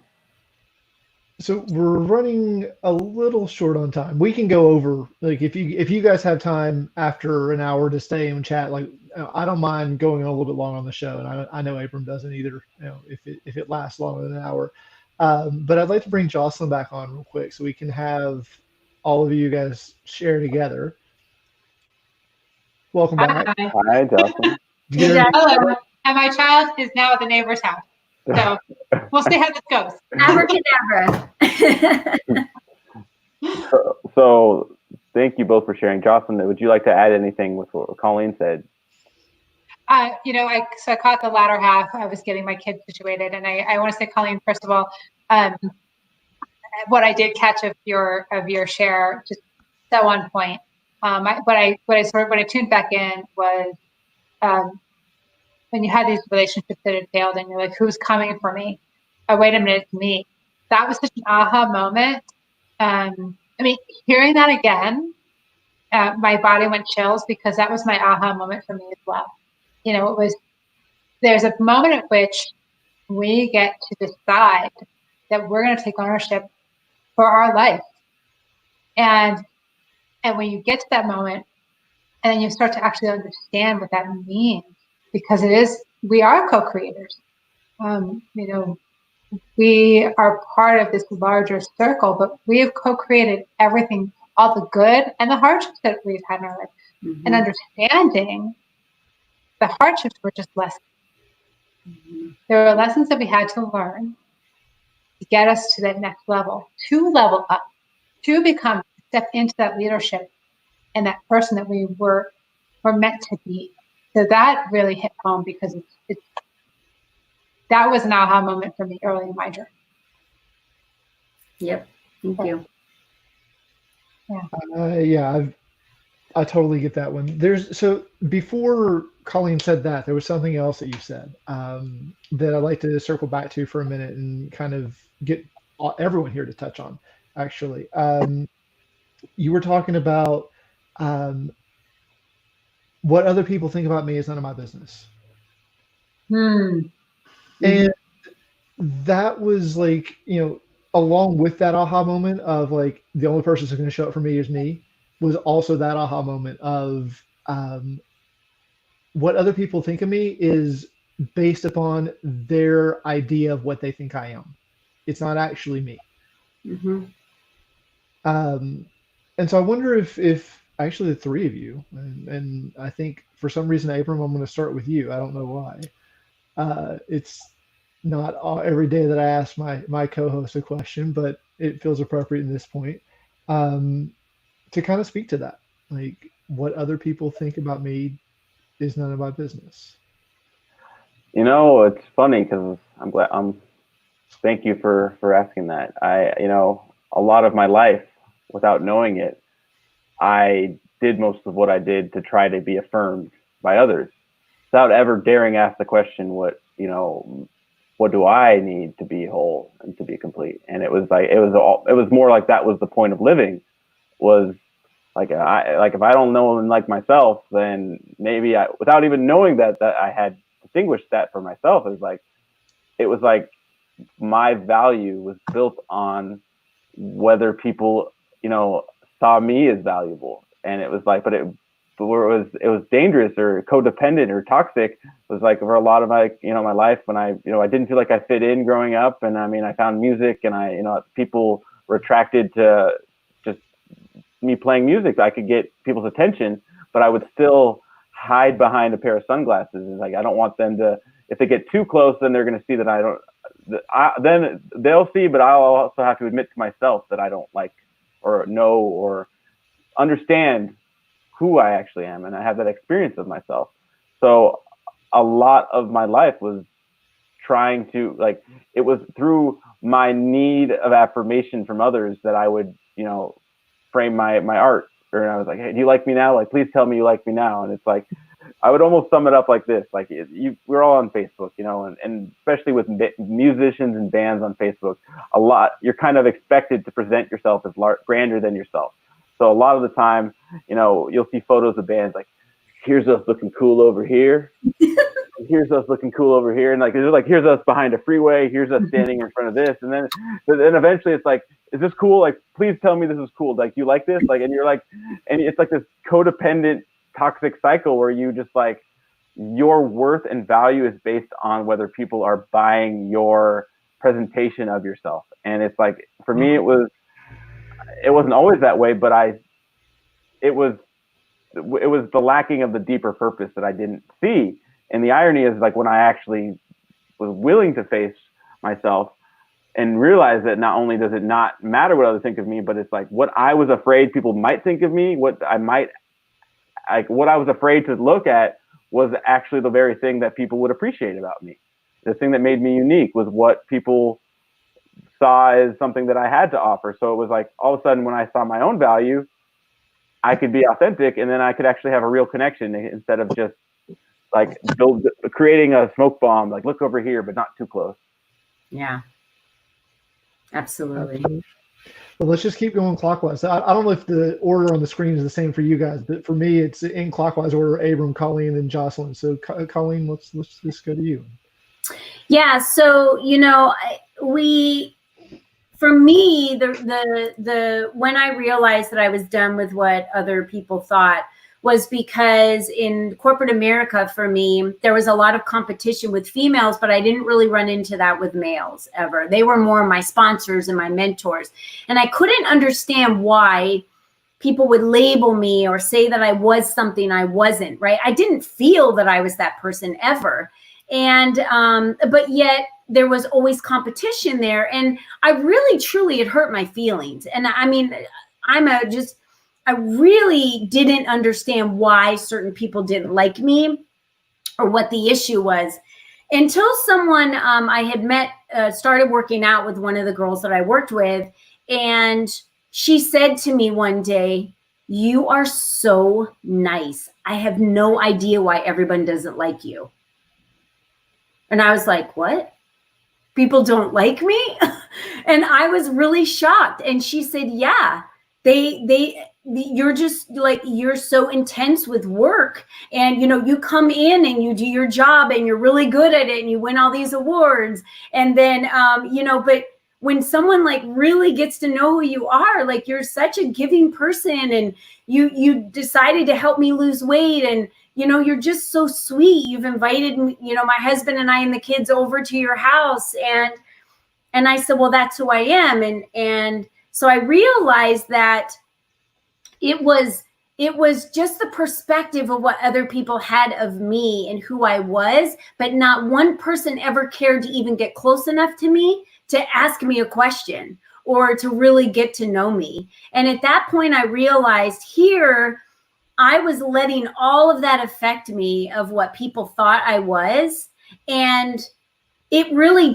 So we're running a little short on time. We can go over, like, if you guys have time after an hour to stay and chat, like, I don't mind going a little bit long on the show, and I know Abram doesn't either. You know, if it lasts longer than an hour. But I'd like to bring Jocelyn back on real quick so we can have all of you guys share together. Welcome back. Hi, Jocelyn. Hello. And my child is now at the neighbor's house. So we'll see how this goes. Abracadabra. So thank you both for sharing. Jocelyn, would you like to add anything with what Colleen said? I caught the latter half. I was getting my kids situated, and I want to say, Colleen, first of all, what I did catch of your share, just so on point. What I tuned back in was when you had these relationships that had failed, and you're like, who's coming for me? Oh, wait a minute, it's me. That was such an aha moment. Hearing that again, my body went chills, because that was my aha moment for me as well. You know, there's a moment at which we get to decide that we're going to take ownership for our life. And when you get to that moment, and then you start to actually understand what that means, because we are co-creators. We are part of this larger circle, but we have co-created everything, all the good and the hardships that we've had in our life. Mm-hmm. And understanding the hardships were just lessons. Mm-hmm. There were lessons that we had to learn to get us to that next level, to level up, to step into that leadership and that person that we were meant to be. So that really hit home, because that was an aha moment for me early in my journey. Yep. Thank you. Yeah. I totally get that one. So before Colleen said that, there was something else that you said that I'd like to circle back to for a minute and kind of get everyone here to touch on, actually. You were talking about what other people think about me is none of my business. And that was like, along with that aha moment of like, the only person who's going to show up for me is me, was also that aha moment of what other people think of me is based upon their idea of what they think I am. It's not actually me. Mm-hmm. And so I wonder if actually the three of you, and I think for some reason, Abram, I'm going to start with you. I don't know why. It's not every day that I ask my co-host a question, but it feels appropriate in this point to kind of speak to that. Like, what other people think about me is none of my business. It's funny because I'm glad. Thank you for asking that. A lot of my life, without knowing it, I did most of what I did to try to be affirmed by others, without ever daring ask the question, what do I need to be whole and to be complete? And it was more like that was the point of living, was like if I don't know and like myself, then maybe without even knowing that I had distinguished that for myself, it was like my value was built on whether people saw me as valuable. And it was like, but it was dangerous or codependent or toxic. It was like for a lot of my my life when I didn't feel like I fit in growing up, and I found music, and people were attracted to just me playing music. I could get people's attention, but I would still hide behind a pair of sunglasses. It's like I don't want them to. If they get too close, then they're going to see that I don't. Then they'll see, but I'll also have to admit to myself that I don't like or know or understand who I actually am, and I have that experience of myself. So a lot of my life was trying to it was through my need of affirmation from others that I would frame my art. Or I was like, hey, do you like me now? Like, please tell me you like me now. And it's like, I would almost sum it up like this: like, we're all on Facebook, and especially with musicians and bands on Facebook, you're kind of expected to present yourself as grander than yourself. So a lot of the time, you'll see photos of bands like, here's us looking cool over here. Here's us looking cool over here. And here's us behind a freeway. Here's us standing in front of this. And then eventually it's like, is this cool? Like, please tell me this is cool. Like, you like this? Like, and you're like, and it's like this codependent, toxic cycle where you just like, your worth and value is based on whether people are buying your presentation of yourself. And it's like, for me, it wasn't always that way, but it was the lacking of the deeper purpose that I didn't see. And the irony is, like, when I actually was willing to face myself and realize that not only does it not matter what others think of me, but it's like what I was afraid people might think of me, what I was afraid to look at was actually the very thing that people would appreciate about me. The thing that made me unique was what people saw as something that I had to offer. So it was like, all of a sudden, when I saw my own value, I could be authentic, and then I could actually have a real connection instead of just like creating a smoke bomb, like, look over here, but not too close. Yeah, absolutely. Well, let's just keep going clockwise. I don't know if the order on the screen is the same for you guys, but for me, it's in clockwise order: Abram, Colleen, and Jocelyn. So, Colleen, let's just go to you. Yeah. So, for me, the when I realized that I was done with what other people thought was because in corporate America, for me, there was a lot of competition with females, but I didn't really run into that with males ever. They were more my sponsors and my mentors. And I couldn't understand why people would label me or say that I was something I wasn't, right? I didn't feel that I was that person ever. And, but yet there was always competition there. And I really, truly, it hurt my feelings. And I mean, I really didn't understand why certain people didn't like me or what the issue was until someone I had met started working out with one of the girls that I worked with. And she said to me one day, "You are so nice. I have no idea why everyone doesn't like you." And I was like, "What? People don't like me?" And I was really shocked. And she said, "Yeah, you're just like, you're so intense with work, and you come in and you do your job and you're really good at it and you win all these awards, and then but when someone like really gets to know who you are, like you're such a giving person, and you decided to help me lose weight, and you're just so sweet. You've invited me, my husband and I and the kids over to your house, and I said, well, that's who I am. And so I realized that it was just the perspective of what other people had of me and who I was, but not one person ever cared to even get close enough to me to ask me a question or to really get to know me. And at that point, I realized here, I was letting all of that affect me of what people thought I was. And it really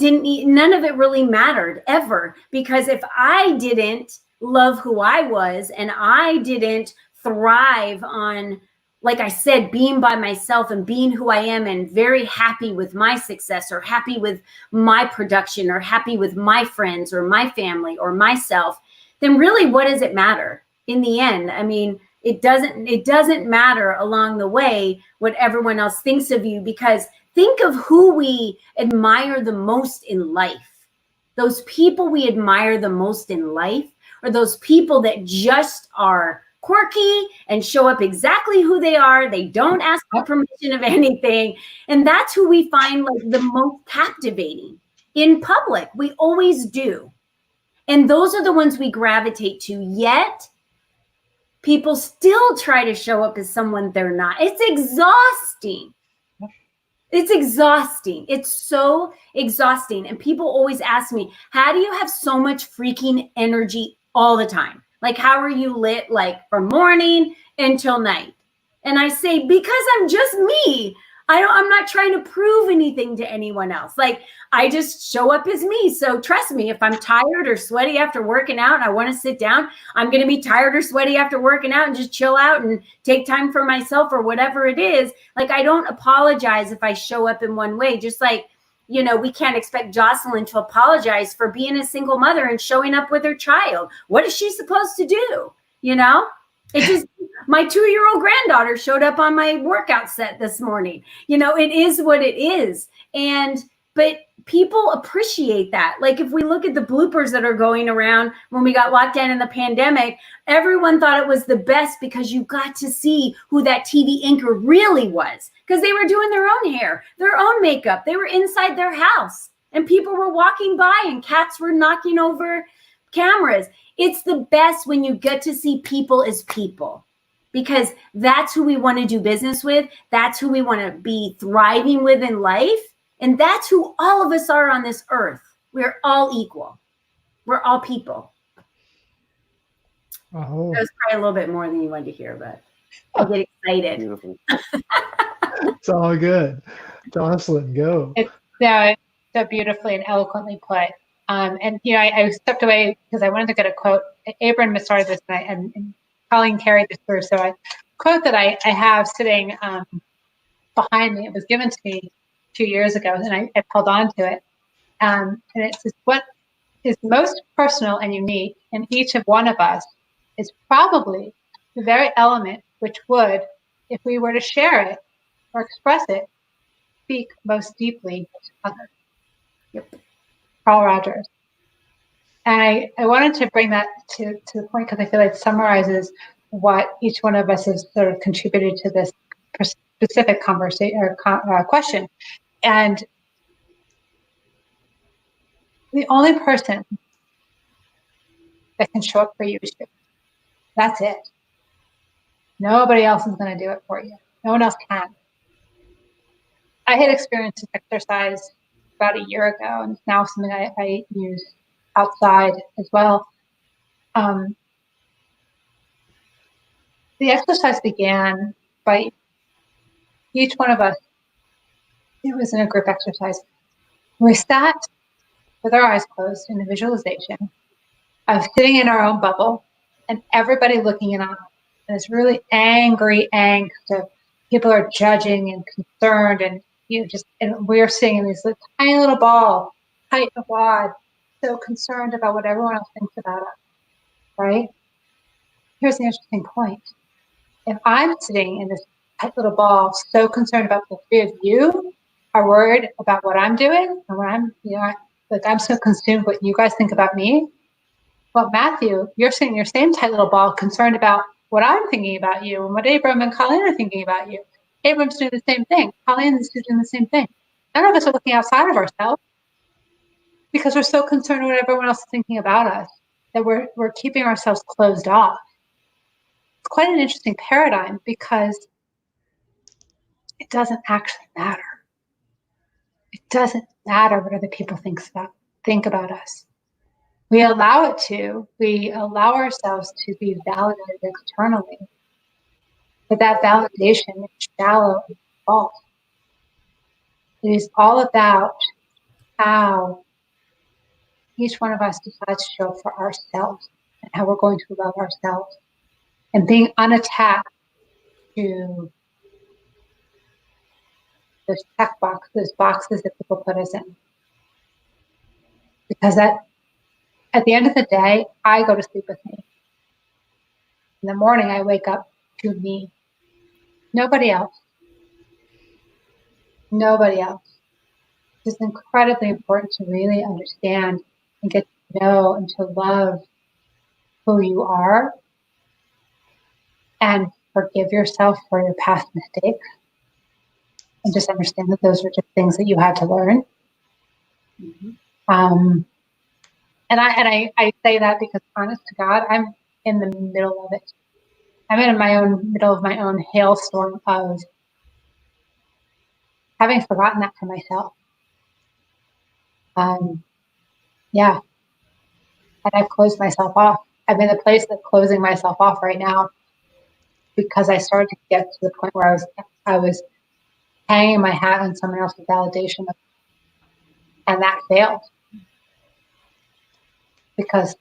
none of it really mattered ever, because if I didn't love who I was and I didn't thrive on, like I said, being by myself and being who I am and very happy with my success or happy with my production or happy with my friends or my family or myself, then really what does it matter in the end? I mean, it doesn't matter along the way what everyone else thinks of you, because think of who we admire the most in life. Those people we admire the most in life are those people that just are quirky and show up exactly who they are. They don't ask for permission of anything. And that's who we find like the most captivating in public. We always do. And those are the ones we gravitate to. Yet people still try to show up as someone they're not. It's exhausting. It's exhausting. It's so exhausting. And people always ask me, how do you have so much freaking energy all the time? Like, how are you lit, like from morning until night? And I say, because I'm just me. I'm not trying to prove anything to anyone else. Like, I just show up as me. So trust me, if I'm tired or sweaty after working out and I want to sit down, I'm going to be tired or sweaty after working out and just chill out and take time for myself or whatever it is. Like, I don't apologize if I show up in one way. Just like, we can't expect Jocelyn to apologize for being a single mother and showing up with her child. What is she supposed to do? It just, my 2-year-old granddaughter showed up on my workout set this morning. It is what it is. But people appreciate that. Like, if we look at the bloopers that are going around when we got locked down in the pandemic, everyone thought it was the best because you got to see who that TV anchor really was, because they were doing their own hair, their own makeup. They were inside their house and people were walking by and cats were knocking over cameras. It's the best when you get to see people as people, because that's who we want to do business with. That's who we want to be thriving with in life. And that's who all of us are on this earth. We're all equal. We're all people. Oh. That was probably a little bit more than you wanted to hear, but I get excited. Beautiful. It's all good. Jocelyn, go. It's so beautifully and eloquently put. I stepped away because I wanted to get a quote. Abram started this and Colleen carried this through. So a quote that I have sitting behind me, it was given to me 2 years ago, and I held on to it. And it says, what is most personal and unique in each of one of us is probably the very element which would, if we were to share it or express it, speak most deeply to others. Yep. Carl Rogers. And I wanted to bring that to the point because I feel like it summarizes what each one of us has sort of contributed to this specific conversation or question. And the only person that can show up for you is you. That's it. Nobody else is going to do it for you. No one else can. I had experienced exercise about a year ago, and it's now something I use outside as well. The exercise began by each one of us. It was in a group exercise. We sat with our eyes closed in a visualization of sitting in our own bubble and everybody looking in on us. And it's really angry angst of people are judging and concerned, and and we're sitting in this tiny little ball, tight and wad, so concerned about what everyone else thinks about us, right? Here's the interesting point. If I'm sitting in this tight little ball, so concerned about the three of you are worried about what I'm doing and what I'm, like I'm so consumed with what you guys think about me. Well, Matthew, you're sitting in your same tight little ball, concerned about what I'm thinking about you and what Abram and Colleen are thinking about you. Abram's doing the same thing. Colleen's doing the same thing. None of us are looking outside of ourselves because we're so concerned with what everyone else is thinking about us that we're keeping ourselves closed off. It's quite an interesting paradigm because it doesn't actually matter. It doesn't matter what other people think about us. We allow it to. We allow ourselves to be validated externally. But that validation is shallow and false. It is all about how each one of us decides to show up for ourselves and how we're going to love ourselves and being unattached to those those boxes that people put us in. Because at the end of the day, I go to sleep with me. In the morning, I wake up to me. Nobody else. Nobody else. It's incredibly important to really understand and get to know and to love who you are and forgive yourself for your past mistakes and just understand that those are just things that you had to learn. Mm-hmm. And I say that because, honest to God, I'm in the middle of it. I'm in middle of my own hailstorm of having forgotten that for myself. Yeah. And I've closed myself off. I'm in the place of closing myself off right now because I started to get to the point where I was hanging my hat on someone else's validation, and that failed because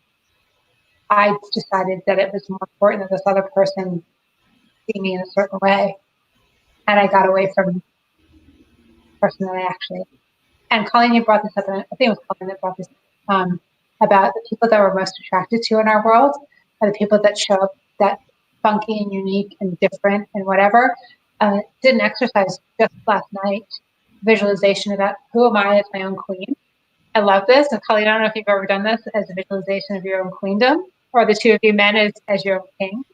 I decided that it was more important that this other person see me in a certain way, and I got away from the person that I actually. And Colleen, you brought this up, and I think it was Colleen that brought this about the people that we're most attracted to in our world are the people that show up that funky and unique and different and whatever. Did an exercise just last night, visualization about who am I as my own queen. I love this. And Colleen, I don't know if you've ever done this as a visualization of your own queendom, or the two of you men as your own king.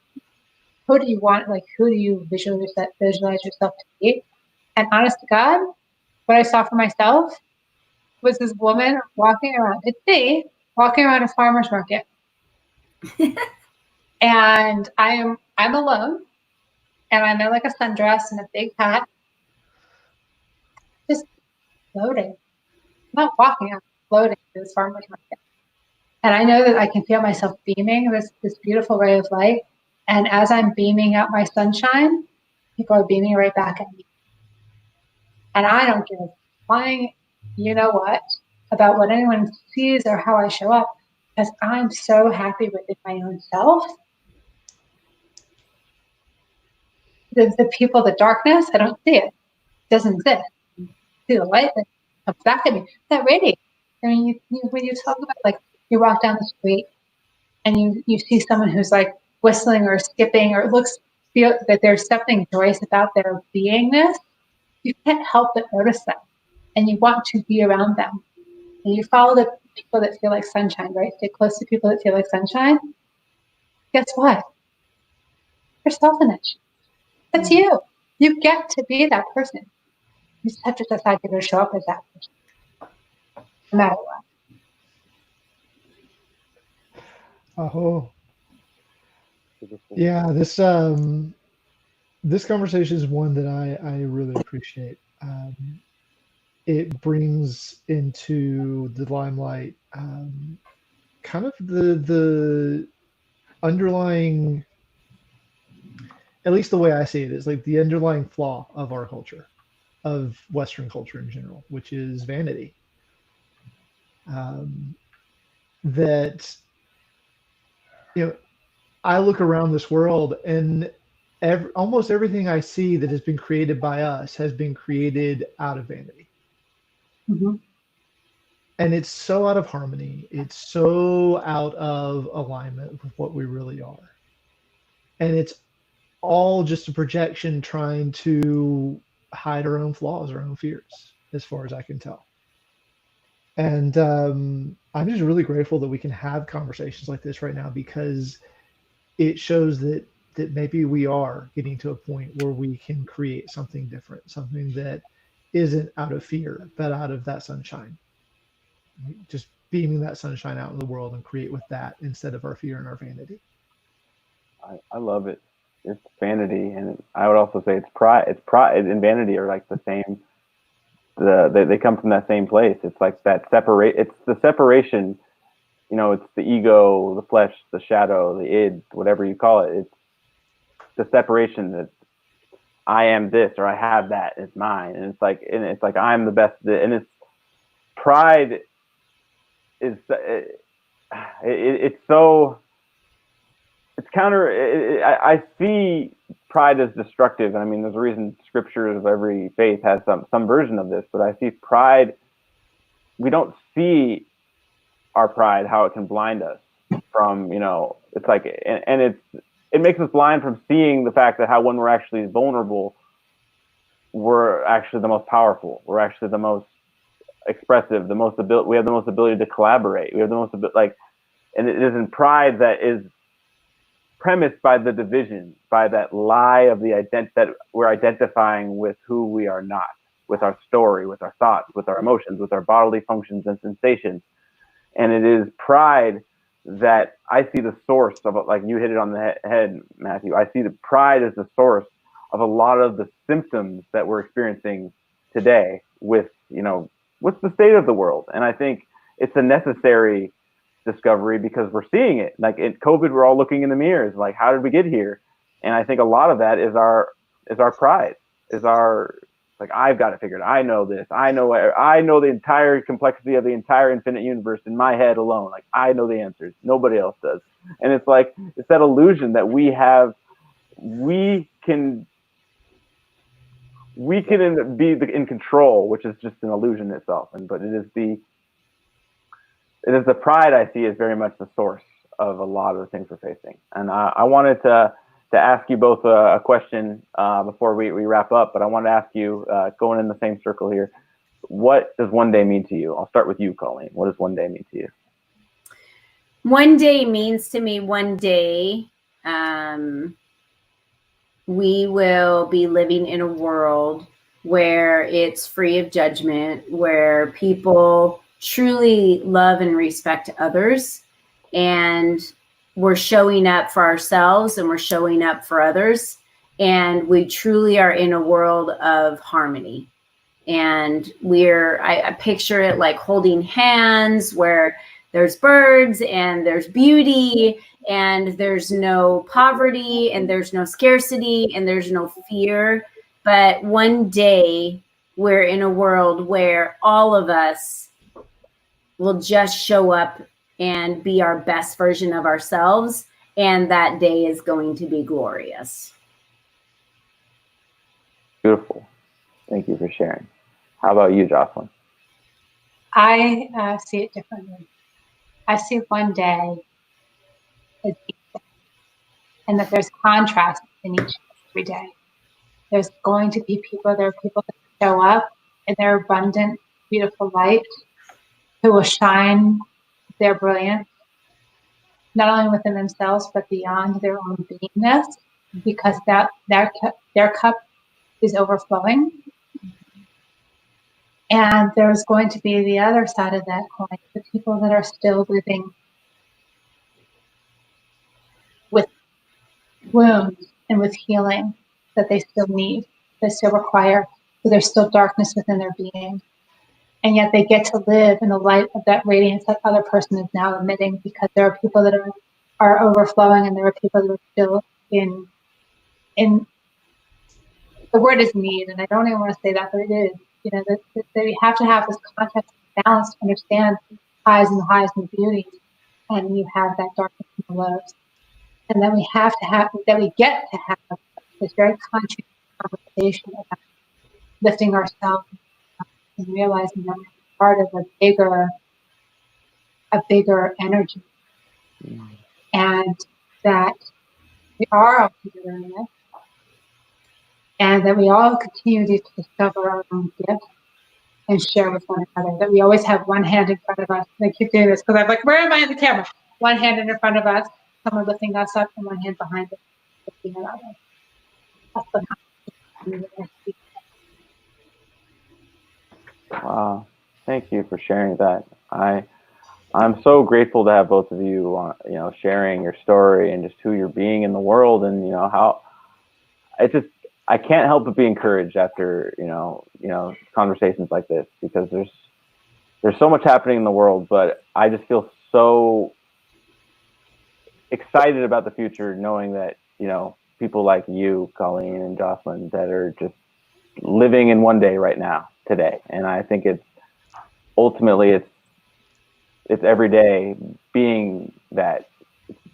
Who do you want? Like, who do you visualize yourself to be? And honest to God, what I saw for myself was this woman walking around. It's me walking around a farmer's market, and I'm alone, and I'm in like a sundress and a big hat, just floating. I'm not walking, I'm floating to this farmer's market. And I know that I can feel myself beaming this beautiful ray of light. And as I'm beaming out my sunshine, people are beaming right back at me. And I don't give a flying, you know what, about what anyone sees or how I show up, because I'm so happy within my own self. The people, the darkness, I don't see it. It doesn't exist. I see the light that comes back at me. That radiates. I mean, when you talk about, like, you walk down the street and you see someone who's like whistling or skipping, or it feel that there's something joyous about their beingness, you can't help but notice them, and you want to be around them. And you follow the people that feel like sunshine, right? Stay close to people that feel like sunshine. Guess what? You're self-image. That's you. You get to be that person. You just have to decide you're going to show up as that person, no matter what. Oh, yeah. This conversation is one that I really appreciate. It brings into the limelight kind of the underlying, at least the way I see it, is like the underlying flaw of our culture, of Western culture in general, which is vanity. That, I look around this world, and almost everything I see that has been created by us has been created out of vanity. Mm-hmm. And it's so out of harmony. It's so out of alignment with what we really are. And it's all just a projection trying to hide our own flaws, our own fears, as far as I can tell. And I'm just really grateful that we can have conversations like this right now, because it shows that maybe we are getting to a point where we can create something different, something that isn't out of fear, but out of that sunshine. Just beaming that sunshine out in the world and create with that instead of our fear and our vanity. I love it. It's vanity, and I would also say it's pride. It's pride and vanity are like the same. They come from that same place. It's like that separate. It's the separation. You know, it's the ego, the flesh, the shadow, the id, whatever you call it. It's the separation that I am this or I have that. It's mine, and it's like I'm the best. And it's pride is it's so it's counter. I see pride as destructive, and I mean, there's a reason scriptures of every faith has some version of this. But I see pride. We don't see our pride, how it can blind us from, you know, it's like, and it makes us blind from seeing the fact that how when we're actually vulnerable, we're actually the most powerful. We're actually the most expressive, we have the most ability to collaborate. We have the most like, and it is in pride that is premised by the division, by that lie of that we're identifying with who we are not, with our story, with our thoughts, with our emotions, with our bodily functions and sensations. And it is pride that I see the source of it. Like you hit it on the head, Matthew. I see the pride as the source of a lot of the symptoms that we're experiencing today with, you know, what's the state of the world. And I think it's a necessary discovery because we're seeing it. Like in COVID, we're all looking in the mirrors, like, how did we get here? And I think a lot of that is our pride, is our, like, I've got it figured. I know this. I know the entire complexity of the entire infinite universe in my head alone. Like, I know the answers. Nobody else does. And it's like, it's that illusion that we can be in control, which is just an illusion itself. But it is the pride I see is very much the source of a lot of the things we're facing. And I wanted to ask you both a question before we wrap up, but I want to ask you, going in the same circle here, what does one day mean to you? I'll start with you, Colleen. What does one day mean to you? One day means to me, one day we will be living in a world where it's free of judgment, where people truly love and respect others, and we're showing up for ourselves and we're showing up for others. And we truly are in a world of harmony. And I picture it like holding hands where there's birds and there's beauty and there's no poverty and there's no scarcity and there's no fear. But one day we're in a world where all of us will just show up and be our best version of ourselves. And that day is going to be glorious. Beautiful. Thank you for sharing. How about you, Jocelyn? I see it differently. I see one day as each day, and that there's contrast in each and every day. There's going to be people, there are people that show up in their abundant, beautiful light, who will shine their brilliance, not only within themselves, but beyond their own beingness, because that their cup is overflowing. And there's going to be the other side of that coin, the people that are still living with wounds and with healing that they still need, they still require, but there's still darkness within their being. And yet they get to live in the light of that radiance that other person is now emitting, because there are people that are overflowing, and there are people that are still in the word is need, and I don't even want to say that, but it is. You know, that we have to have this context and balance to understand highs and the beauty, and you have that darkness and the lows. And then we get to have this very conscious conversation about lifting ourselves and realizing that we're part of a bigger energy. And that we are all together in this. And that we all continue to discover our own gifts and share with one another, that we always have one hand in front of us. And I keep doing this because I'm like, where am I in the camera? One hand in front of us, someone lifting us up, and one hand behind us, lifting it up. That's the Wow. Thank you for sharing that. I'm so grateful to have both of you, sharing your story and just who you're being in the world, and how I can't help but be encouraged after conversations like this, because there's so much happening in the world, but I just feel so excited about the future, knowing that people like you, Colleen and Jocelyn, that are just living in one day right now, today, and I think it's ultimately it's every day being that.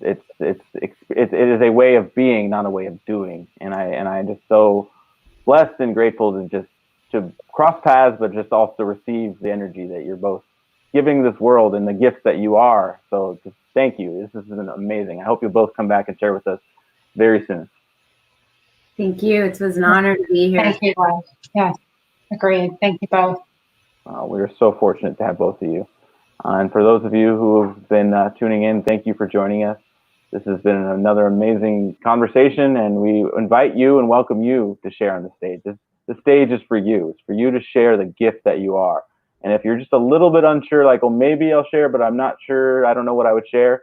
It is a way of being, not a way of doing, and I'm just so blessed and grateful to cross paths, but just also receive the energy that you're both giving this world and the gifts that you are. So just thank you. This has been amazing. I hope you'll both come back and share with us very soon. Thank you. It was an honor to be here. Thank you, guys. Yes, agreed. Thank you both. We are so fortunate to have both of you. And for those of you who have been tuning in, thank you for joining us. This has been another amazing conversation, and we invite you and welcome you to share on the stage. The stage is for you. It's for you to share the gift that you are. And if you're just a little bit unsure, like, well, maybe I'll share, but I'm not sure, I don't know what I would share,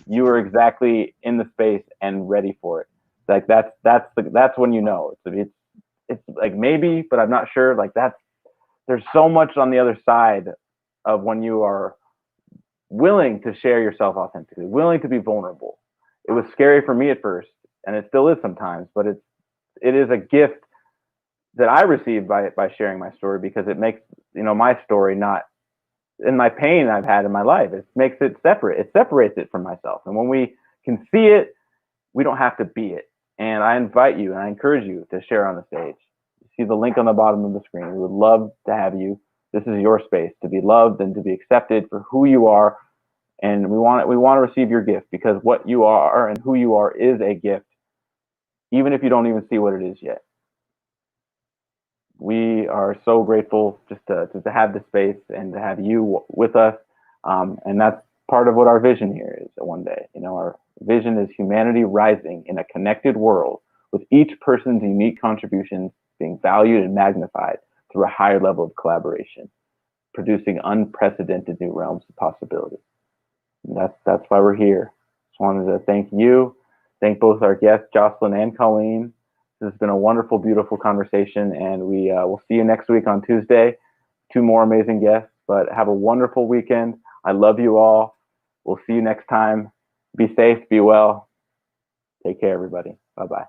you are exactly in the space and ready for it. Like that's when you know. It's like maybe, but I'm not sure. Like there's so much on the other side of when you are willing to share yourself authentically, willing to be vulnerable. It was scary for me at first, and it still is sometimes, but it is a gift that I received by sharing my story, because it makes my story not in my pain I've had in my life. It makes it separate. It separates it from myself. And when we can see it, we don't have to be it. And I invite you and I encourage you to share on the stage. You see the link on the bottom of the screen. We would love to have you. This is your space to be loved and to be accepted for who you are. And we want to receive your gift, because what you are and who you are is a gift, even if you don't even see what it is yet. We are so grateful just to have the space and to have you with us. And that's part of what our vision here is one day. Our vision is humanity rising in a connected world, with each person's unique contributions being valued and magnified through a higher level of collaboration, producing unprecedented new realms of possibility. And that's why we're here. Just wanted to thank you, thank both our guests, Jocelyn and Colleen. This has been a wonderful, beautiful conversation, and we will see you next week on Tuesday. 2 more amazing guests, but have a wonderful weekend. I love you all. We'll see you next time. Be safe, be well. Take care, everybody. Bye-bye.